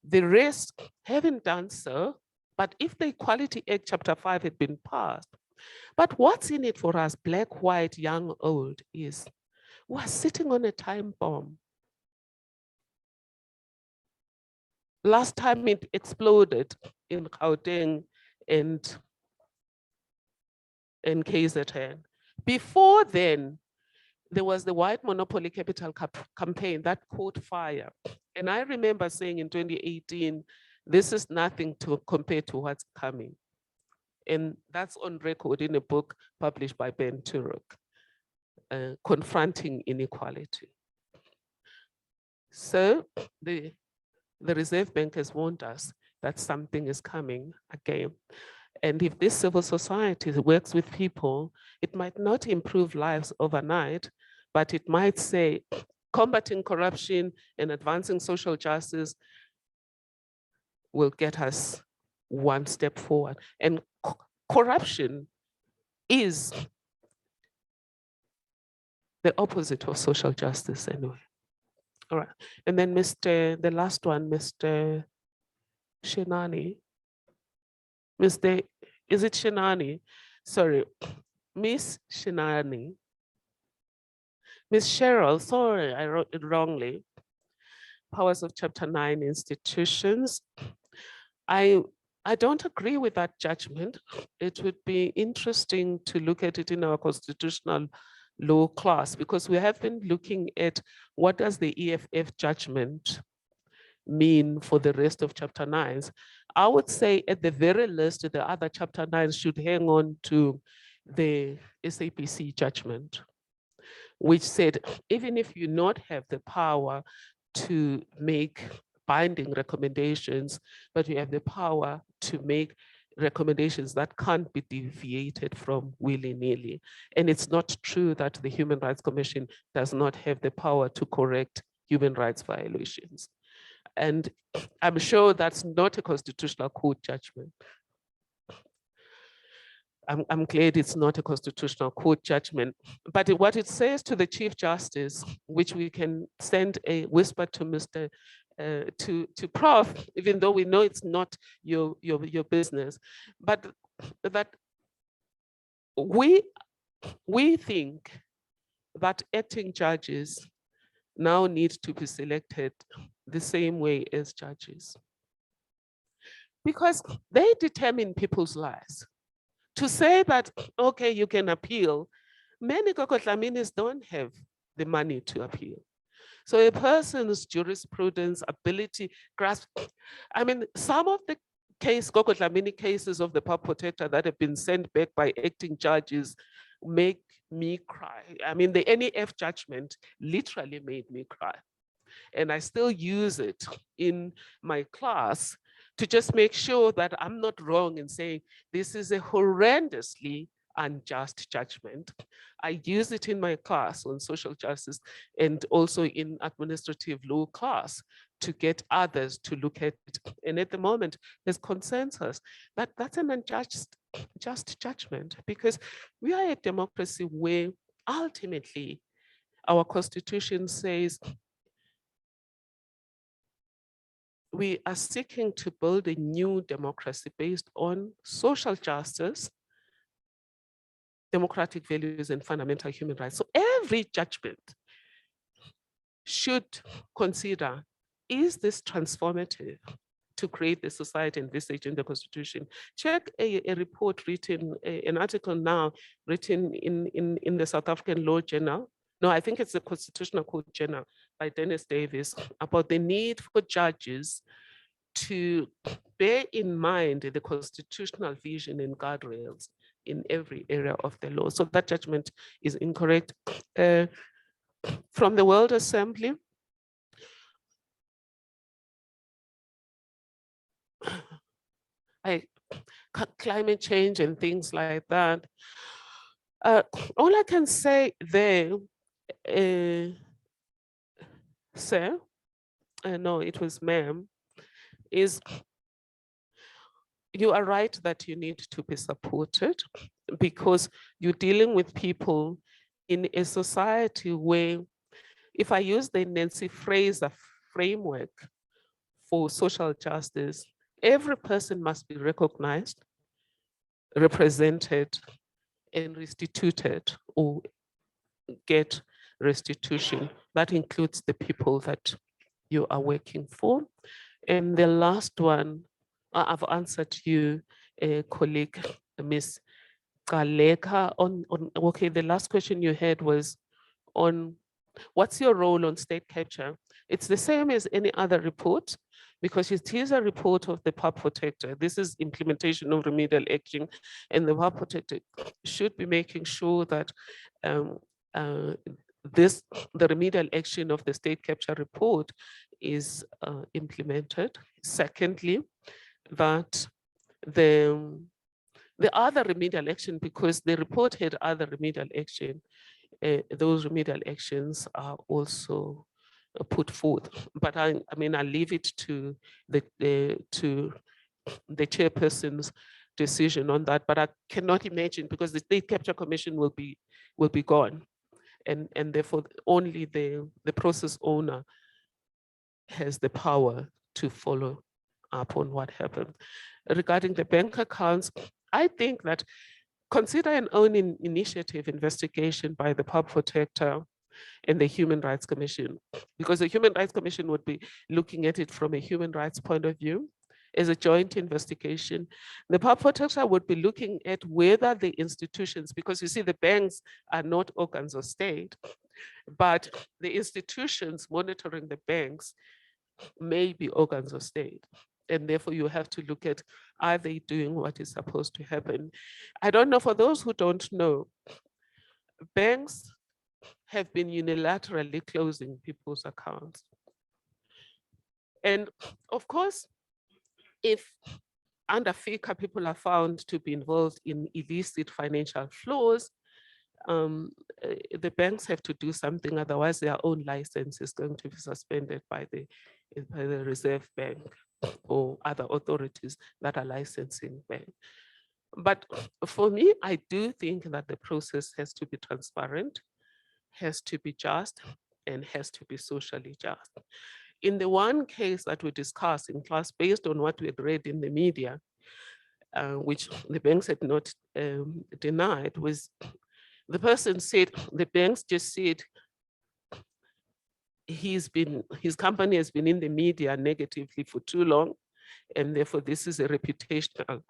The rest haven't done so, but if the Equality Act Chapter 5 had been passed, but what's in it for us, black, white, young, old, is we're sitting on a time bomb. Last time it exploded in Gauteng and KZN. Before then, there was the white monopoly capital campaign that caught fire. And I remember saying in 2018, this is nothing to compare to what's coming. And that's on record in a book published by Ben Turok, Confronting Inequality. So the Reserve Bank has warned us that something is coming again. And if this civil society works with people, it might not improve lives overnight, but it might say combating corruption and advancing social justice will get us one step forward. And corruption is the opposite of social justice anyway. All right, and then the last one, Mr. Shinani. Is it Shinani? Sorry, Miss Shinani. Miss Cheryl, sorry, I wrote it wrongly. Powers of Chapter 9 institutions. I don't agree with that judgment. It would be interesting to look at it in our constitutional law class, because we have been looking at what does the EFF judgment mean for the rest of Chapter 9s. I would say at the very least, the other Chapter 9s should hang on to the SAPC judgment, which said, even if you not have the power to make binding recommendations, but you have the power to make recommendations that can't be deviated from willy-nilly. And it's not true that the Human Rights Commission does not have the power to correct human rights violations. And I'm sure that's not a constitutional court judgment. I'm glad it's not a constitutional court judgment, but what it says to the Chief Justice, which we can send a whisper to Mr. To Prof, even though we know it's not your business, but that we think that acting judges now need to be selected the same way as judges, because they determine people's lives. To say that, okay, you can appeal, many Kokotlaminis don't have the money to appeal. So a person's jurisprudence, ability, grasp, I mean, some of the Kokotlamini cases of the power protector that have been sent back by acting judges make me cry. I mean, the NEF judgment literally made me cry. And I still use it in my class to just make sure that I'm not wrong in saying this is a horrendously unjust judgment. I use it in my class on social justice and also in administrative law class to get others to look at it. And at the moment, there's consensus that that's an unjust judgment, because we are a democracy where ultimately, our constitution says we are seeking to build a new democracy based on social justice, democratic values, and fundamental human rights. So every judgment should consider, is this transformative to create the society envisaged in the Constitution? Check a report written, an article now written in the South African Law Journal. No, I think it's the Constitutional Code Journal by Dennis Davis, about the need for judges to bear in mind the constitutional vision and guardrails in every area of the law. So that judgment is incorrect. From the World Assembly, climate change and things like that. All I can say there, sir, no, it was ma'am, is you are right that you need to be supported because you're dealing with people in a society where, if I use the Nancy Fraser framework for social justice, every person must be recognized, represented, and restituted or get restitution. That includes the people that you are working for. And the last one, I've answered you, colleague, Ms. Kaleka, okay, the last question you had was on what's your role on state capture? It's the same as any other report, because it is a report of the PUB protector. This is implementation of remedial action, and the PUB protector should be making sure that the remedial action of the state capture report is implemented. Secondly, that the other remedial action, because the report had other remedial action, those remedial actions are also put forth. But I mean, I leave it to the chairperson's decision on that. But I cannot imagine, because the State Capture Commission will be gone, and therefore only the process owner has the power to follow up on what happened. Regarding the bank accounts, I think that consider an own initiative investigation by the PUB protector and the Human Rights Commission, because the Human Rights Commission would be looking at it from a human rights point of view as a joint investigation. The PUB protector would be looking at whether the institutions, because you see the banks are not organs of state, but the institutions monitoring the banks may be organs of state. And therefore you have to look at, are they doing what is supposed to happen? I don't know, for those who don't know, banks have been unilaterally closing people's accounts. And of course, if under FICA people are found to be involved in illicit financial flows, the banks have to do something, otherwise their own license is going to be suspended by the Reserve Bank or other authorities that are licensing banks. But for me, I do think that the process has to be transparent, has to be just, and has to be socially just. In the one case that we discussed in class, based on what we had read in the media, which the banks had not denied, was the person said, the banks just said, his company has been in the media negatively for too long, and therefore this is a reputational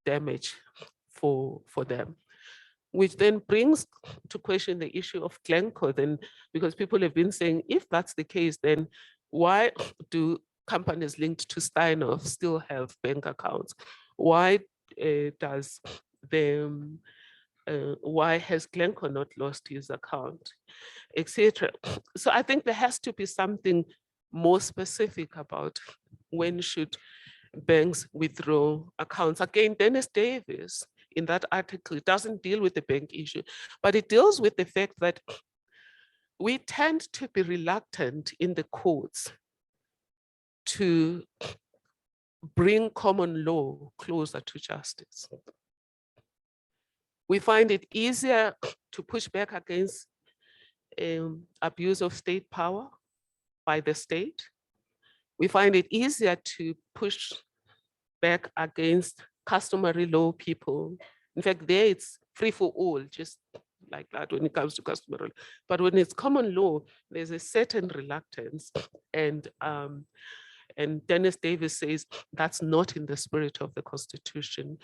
damage for them. Which then brings to question the issue of Glencore then, because people have been saying, if that's the case, then why do companies linked to Steinhoff still have bank accounts? Why why has Glencore not lost his account, etc.? So I think there has to be something more specific about when should banks withdraw accounts. Again, Dennis Davis, in that article, it doesn't deal with the bank issue, but it deals with the fact that we tend to be reluctant in the courts to bring common law closer to justice. We find it easier to push back against abuse of state power by the state. We find it easier to push back against customary law people. In fact, there it's free for all, just like that when it comes to customary. But when it's common law, there's a certain reluctance. And Dennis Davis says that's not in the spirit of the Constitution.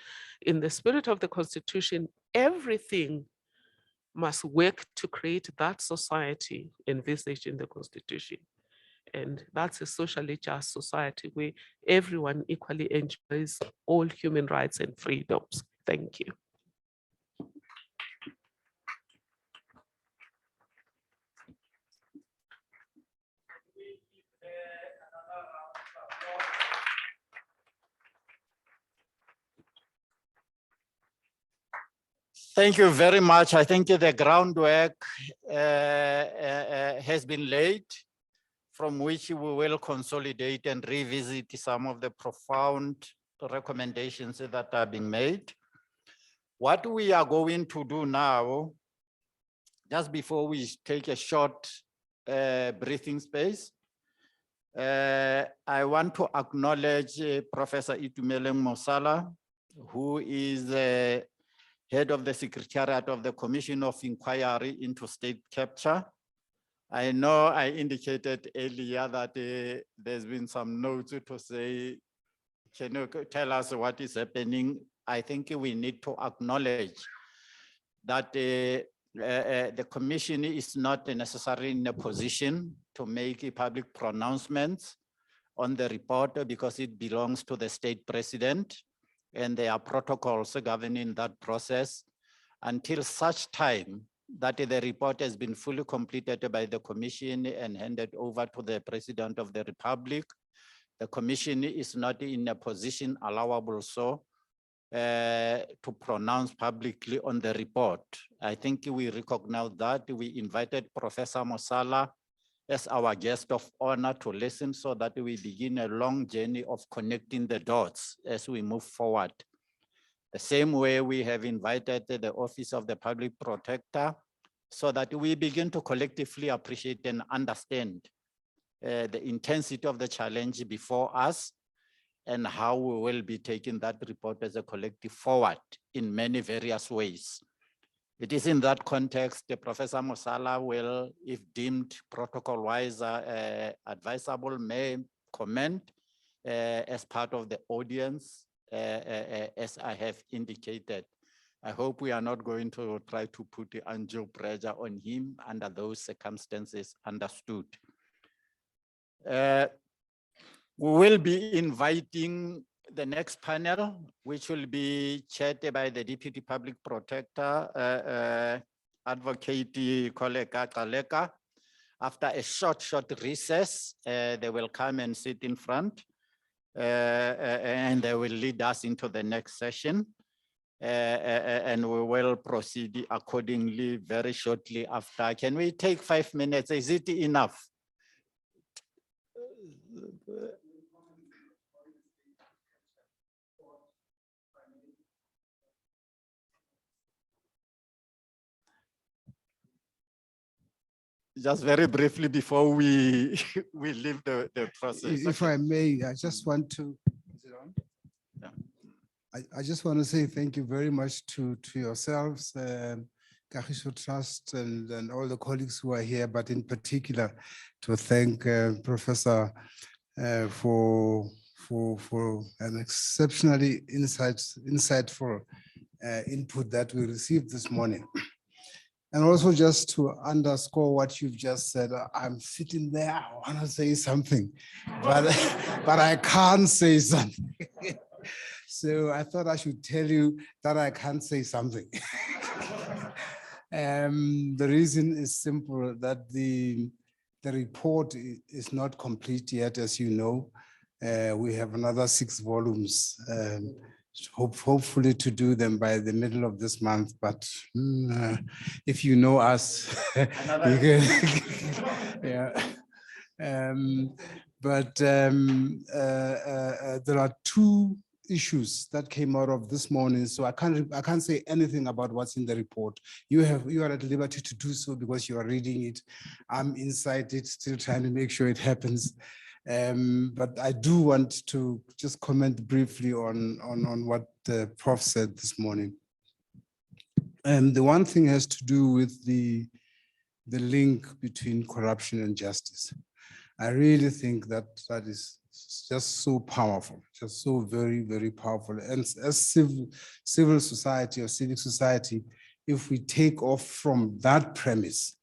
In the spirit of the Constitution, everything must work to create that society envisaged in the Constitution. And that's a socially just society where everyone equally enjoys all human rights and freedoms. Thank you. Thank you very much. I think the groundwork has been laid, from which we will consolidate and revisit some of the profound recommendations that are being made. What we are going to do now, just before we take a short breathing space, I want to acknowledge Professor Itumeleng Mosala, who is the head of the Secretariat of the Commission of Inquiry into State Capture. I know I indicated earlier that there's been some notes to say, can you tell us what is happening? I think we need to acknowledge that the commission is not necessarily in a position to make public pronouncements on the report because it belongs to the state president, and there are protocols governing that process until such time that the report has been fully completed by the commission and handed over to the president of the republic. The commission is not in a position allowable so to pronounce publicly on the report. I think we recognize that. We invited Professor Mosala as our guest of honor to listen so that we begin a long journey of connecting the dots as we move forward. The same way we have invited the Office of the Public Protector so that we begin to collectively appreciate and understand the intensity of the challenge before us and how we will be taking that report as a collective forward in many various ways. It is in that context, Professor Mosala will, if deemed protocol-wise advisable, may comment as part of the audience, as I have indicated. I hope we are not going to try to put undue pressure on him under those circumstances. Understood. We will be inviting the next panel, which will be chaired by the Deputy Public Protector, Advocate Koleka Kaleka. After a short recess, they will come and sit in front and they will lead us into the next session. And we will proceed accordingly very shortly after. Can we take 5 minutes? Is it enough? Just very briefly before we leave the process. If I may, I just want to, is it on? Yeah. I just want to say thank you very much to yourselves, Kagiso Trust and all the colleagues who are here, but in particular to thank Professor for an exceptionally insightful input that we received this morning. And also just to underscore what you've just said, I'm sitting there, I want to say something, but I can't say something. So I thought I should tell you that I can't say something. The reason is simple, that the report is not complete yet, as you know. We have another 6 volumes, hopefully to do them by the middle of this month, but if you know us, you can, yeah. But there are 2 issues that came out of this morning, so I can't say anything about what's in the report. You are at liberty to do so because you are reading it. I'm inside it, still trying to make sure it happens. But I do want to just comment briefly on what the Prof said this morning. The one thing has to do with the link between corruption and justice. I really think that that is just so powerful, just so very, very powerful. And as civil society or civic society, if we take off from that premise,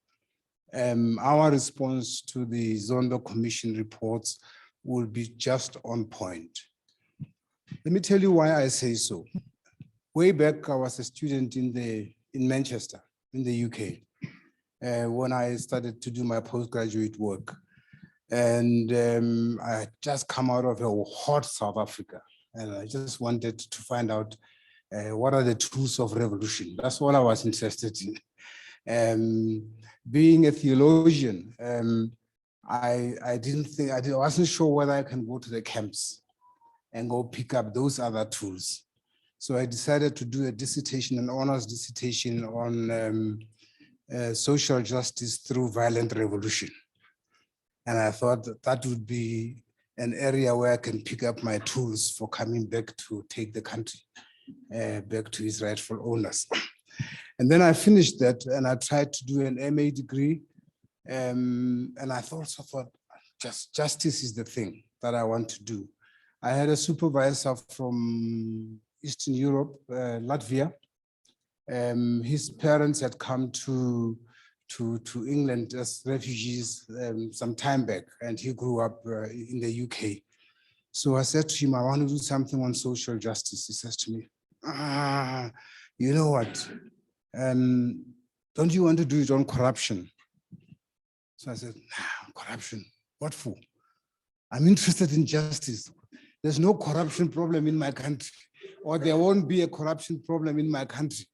our response to the Zondo Commission reports will be just on point. Let me tell you why I say so. Way back, I was a student in Manchester, in the UK, when I started to do my postgraduate work. And I had just come out of a hot South Africa, and I just wanted to find out what are the tools of revolution. That's all I was interested in. Being a theologian, I wasn't sure whether I can go to the camps and go pick up those other tools. So I decided to do a dissertation, an honors dissertation on social justice through violent revolution. And I thought that would be an area where I can pick up my tools for coming back to take the country back to its rightful owners. And then I finished that and I tried to do an MA degree. And I also thought justice is the thing that I want to do. I had a supervisor from Eastern Europe, Latvia. His parents had come to England as refugees some time back, and he grew up in the UK. So I said to him, I want to do something on social justice. He says to me, you know what? Don't you want to do it on corruption? So I said, corruption, what for? I'm interested in justice. There's no corruption problem in my country, or there won't be a corruption problem in my country.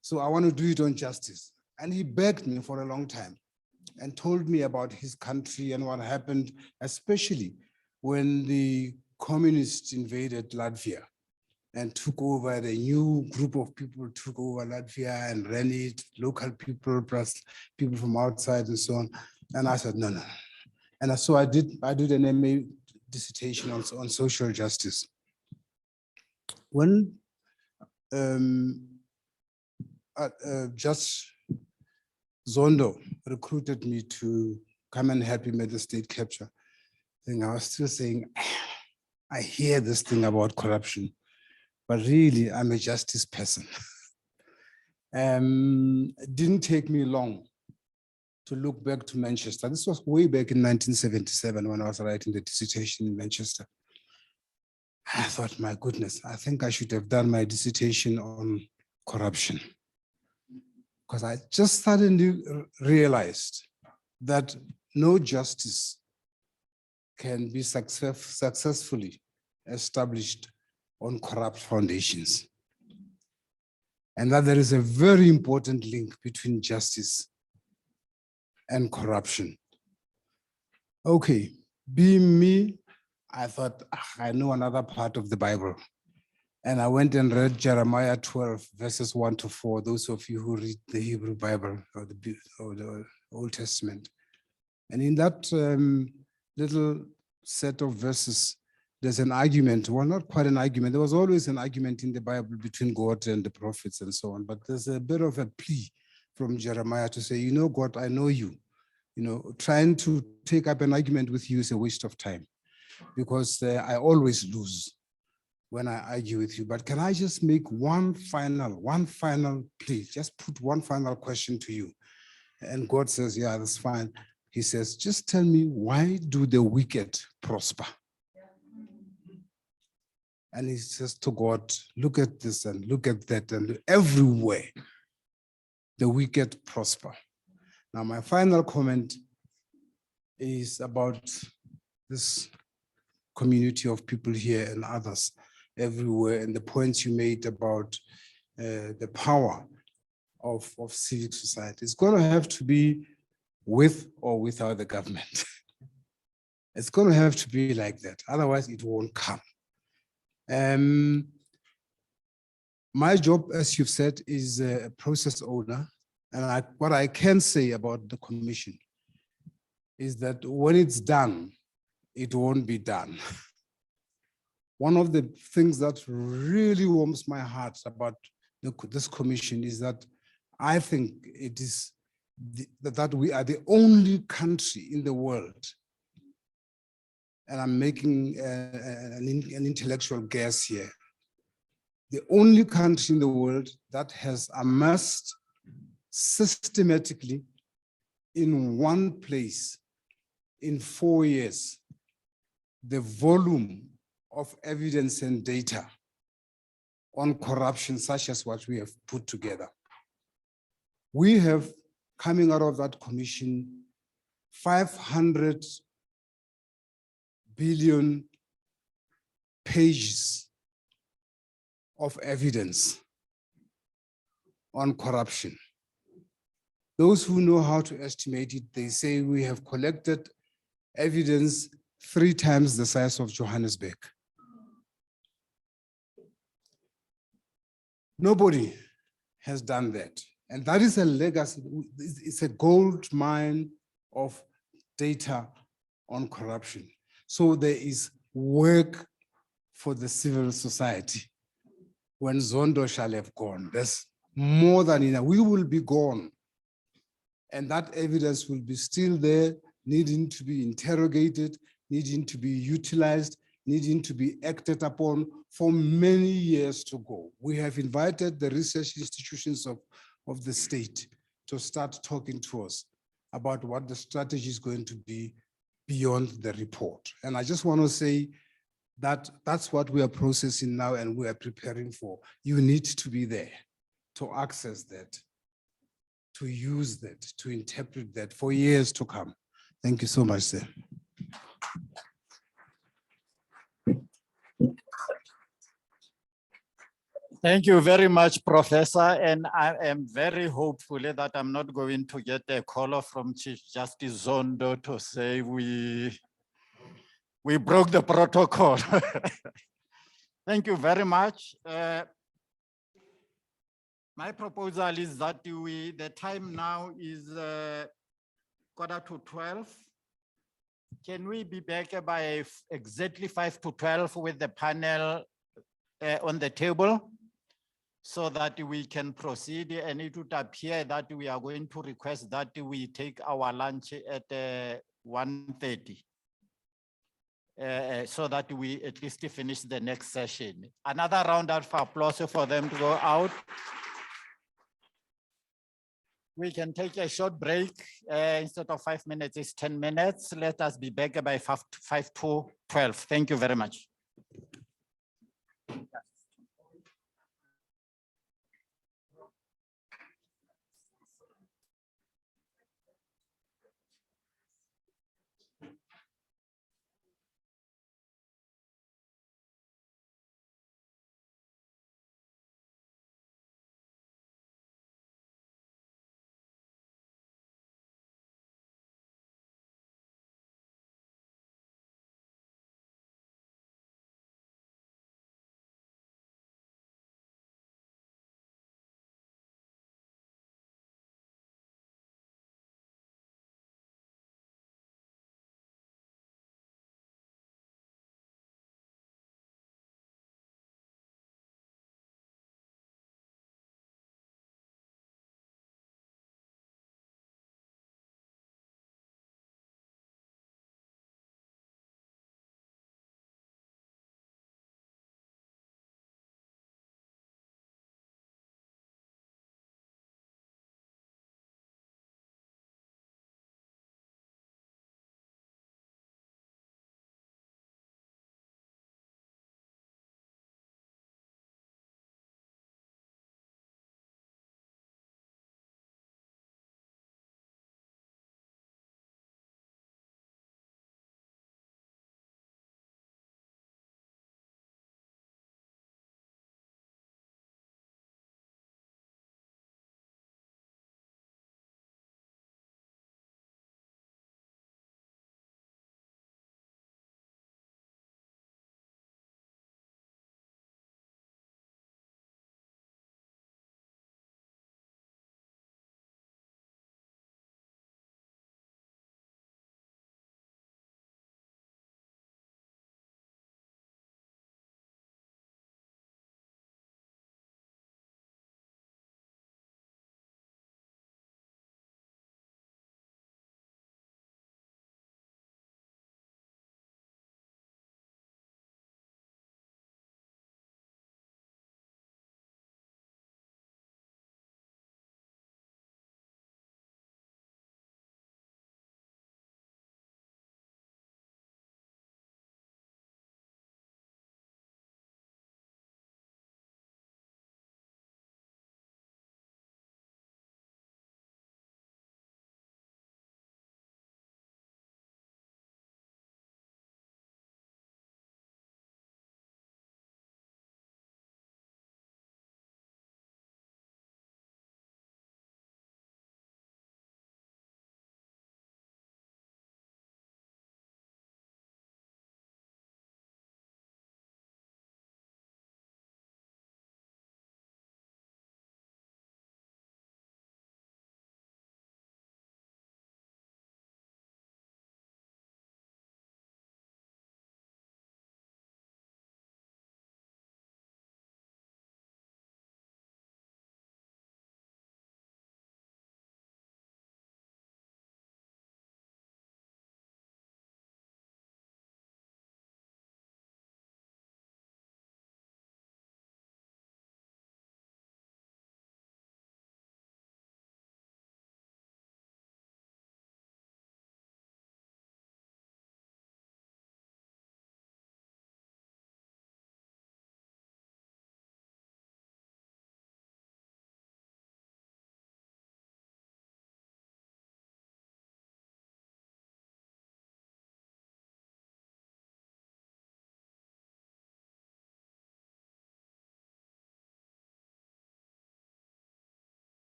So I want to do it on justice. And he begged me for a long time and told me about his country and what happened, especially when the communists invaded Latvia and took over. The new group of people took over Latvia and ran it, local people plus people from outside and so on. And I said, no. And so I did an MA dissertation on social justice. When Judge Zondo recruited me to come and help him at the state capture thing, I was still saying, I hear this thing about corruption, but really I'm a justice person. It didn't take me long to look back to Manchester. This was way back in 1977 when I was writing the dissertation in Manchester. I thought, my goodness, I think I should have done my dissertation on corruption. Because I just suddenly realized that no justice can be successfully established on corrupt foundations. And that there is a very important link between justice and corruption. Okay, being me, I thought, I know another part of the Bible. And I went and read Jeremiah 12, verses 1-4, those of you who read the Hebrew Bible or the Old Testament. And in that little set of verses, there's an argument, well, not quite an argument. There was always an argument in the Bible between God and the prophets and so on, but there's a bit of a plea from Jeremiah to say, you know, God, I know you. You know, trying to take up an argument with you is a waste of time because I always lose when I argue with you. But can I just make one final plea? Just put one final question to you. And God says, yeah, that's fine. He says, just tell me, why do the wicked prosper? And he says to God, look at this and look at that, and everywhere the wicked prosper. Now, my final comment is about this community of people here and others everywhere, and the points you made about the power of civic society. It's going to have to be with or without the government. It's going to have to be like that. Otherwise, it won't come. My job, as you've said, is a process owner. And what I can say about the commission is that when it's done, it won't be done. One of the things that really warms my heart about this commission is that I think it is that we are the only country in the world, and I'm making an intellectual guess here, the only country in the world that has amassed systematically in one place in 4 years the volume of evidence and data on corruption such as what we have put together. We have, coming out of that commission, 500 billion pages of evidence on corruption. Those who know how to estimate it, they say we have collected evidence 3 times the size of Johannesburg. Nobody has done that. And that is a legacy. It's a gold mine of data on corruption. So there is work for the civil society. When Zondo shall have gone, there's more than enough. We will be gone. And that evidence will be still there, needing to be interrogated, needing to be utilized, needing to be acted upon for many years to go. We have invited the research institutions of the state to start talking to us about what the strategy is going to be beyond the report. And I just want to say that that's what we are processing now and we are preparing for. You need to be there to access that, to use that, to interpret that for years to come. Thank you so much, sir. Thank you very much, Professor. And I am very hopeful that I'm not going to get a call from Chief Justice Zondo to say we broke the protocol. Thank you very much. My proposal is that the time now is 11:45. Can we be back by exactly 11:55 with the panel on the table so that we can proceed? And it would appear that we are going to request that we take our lunch at 1:30. So that we at least finish the next session. Another round of applause for them to go out. We can take a short break. Instead of 5 minutes, it's 10 minutes. Let us be back by 5 to 12. Thank you very much.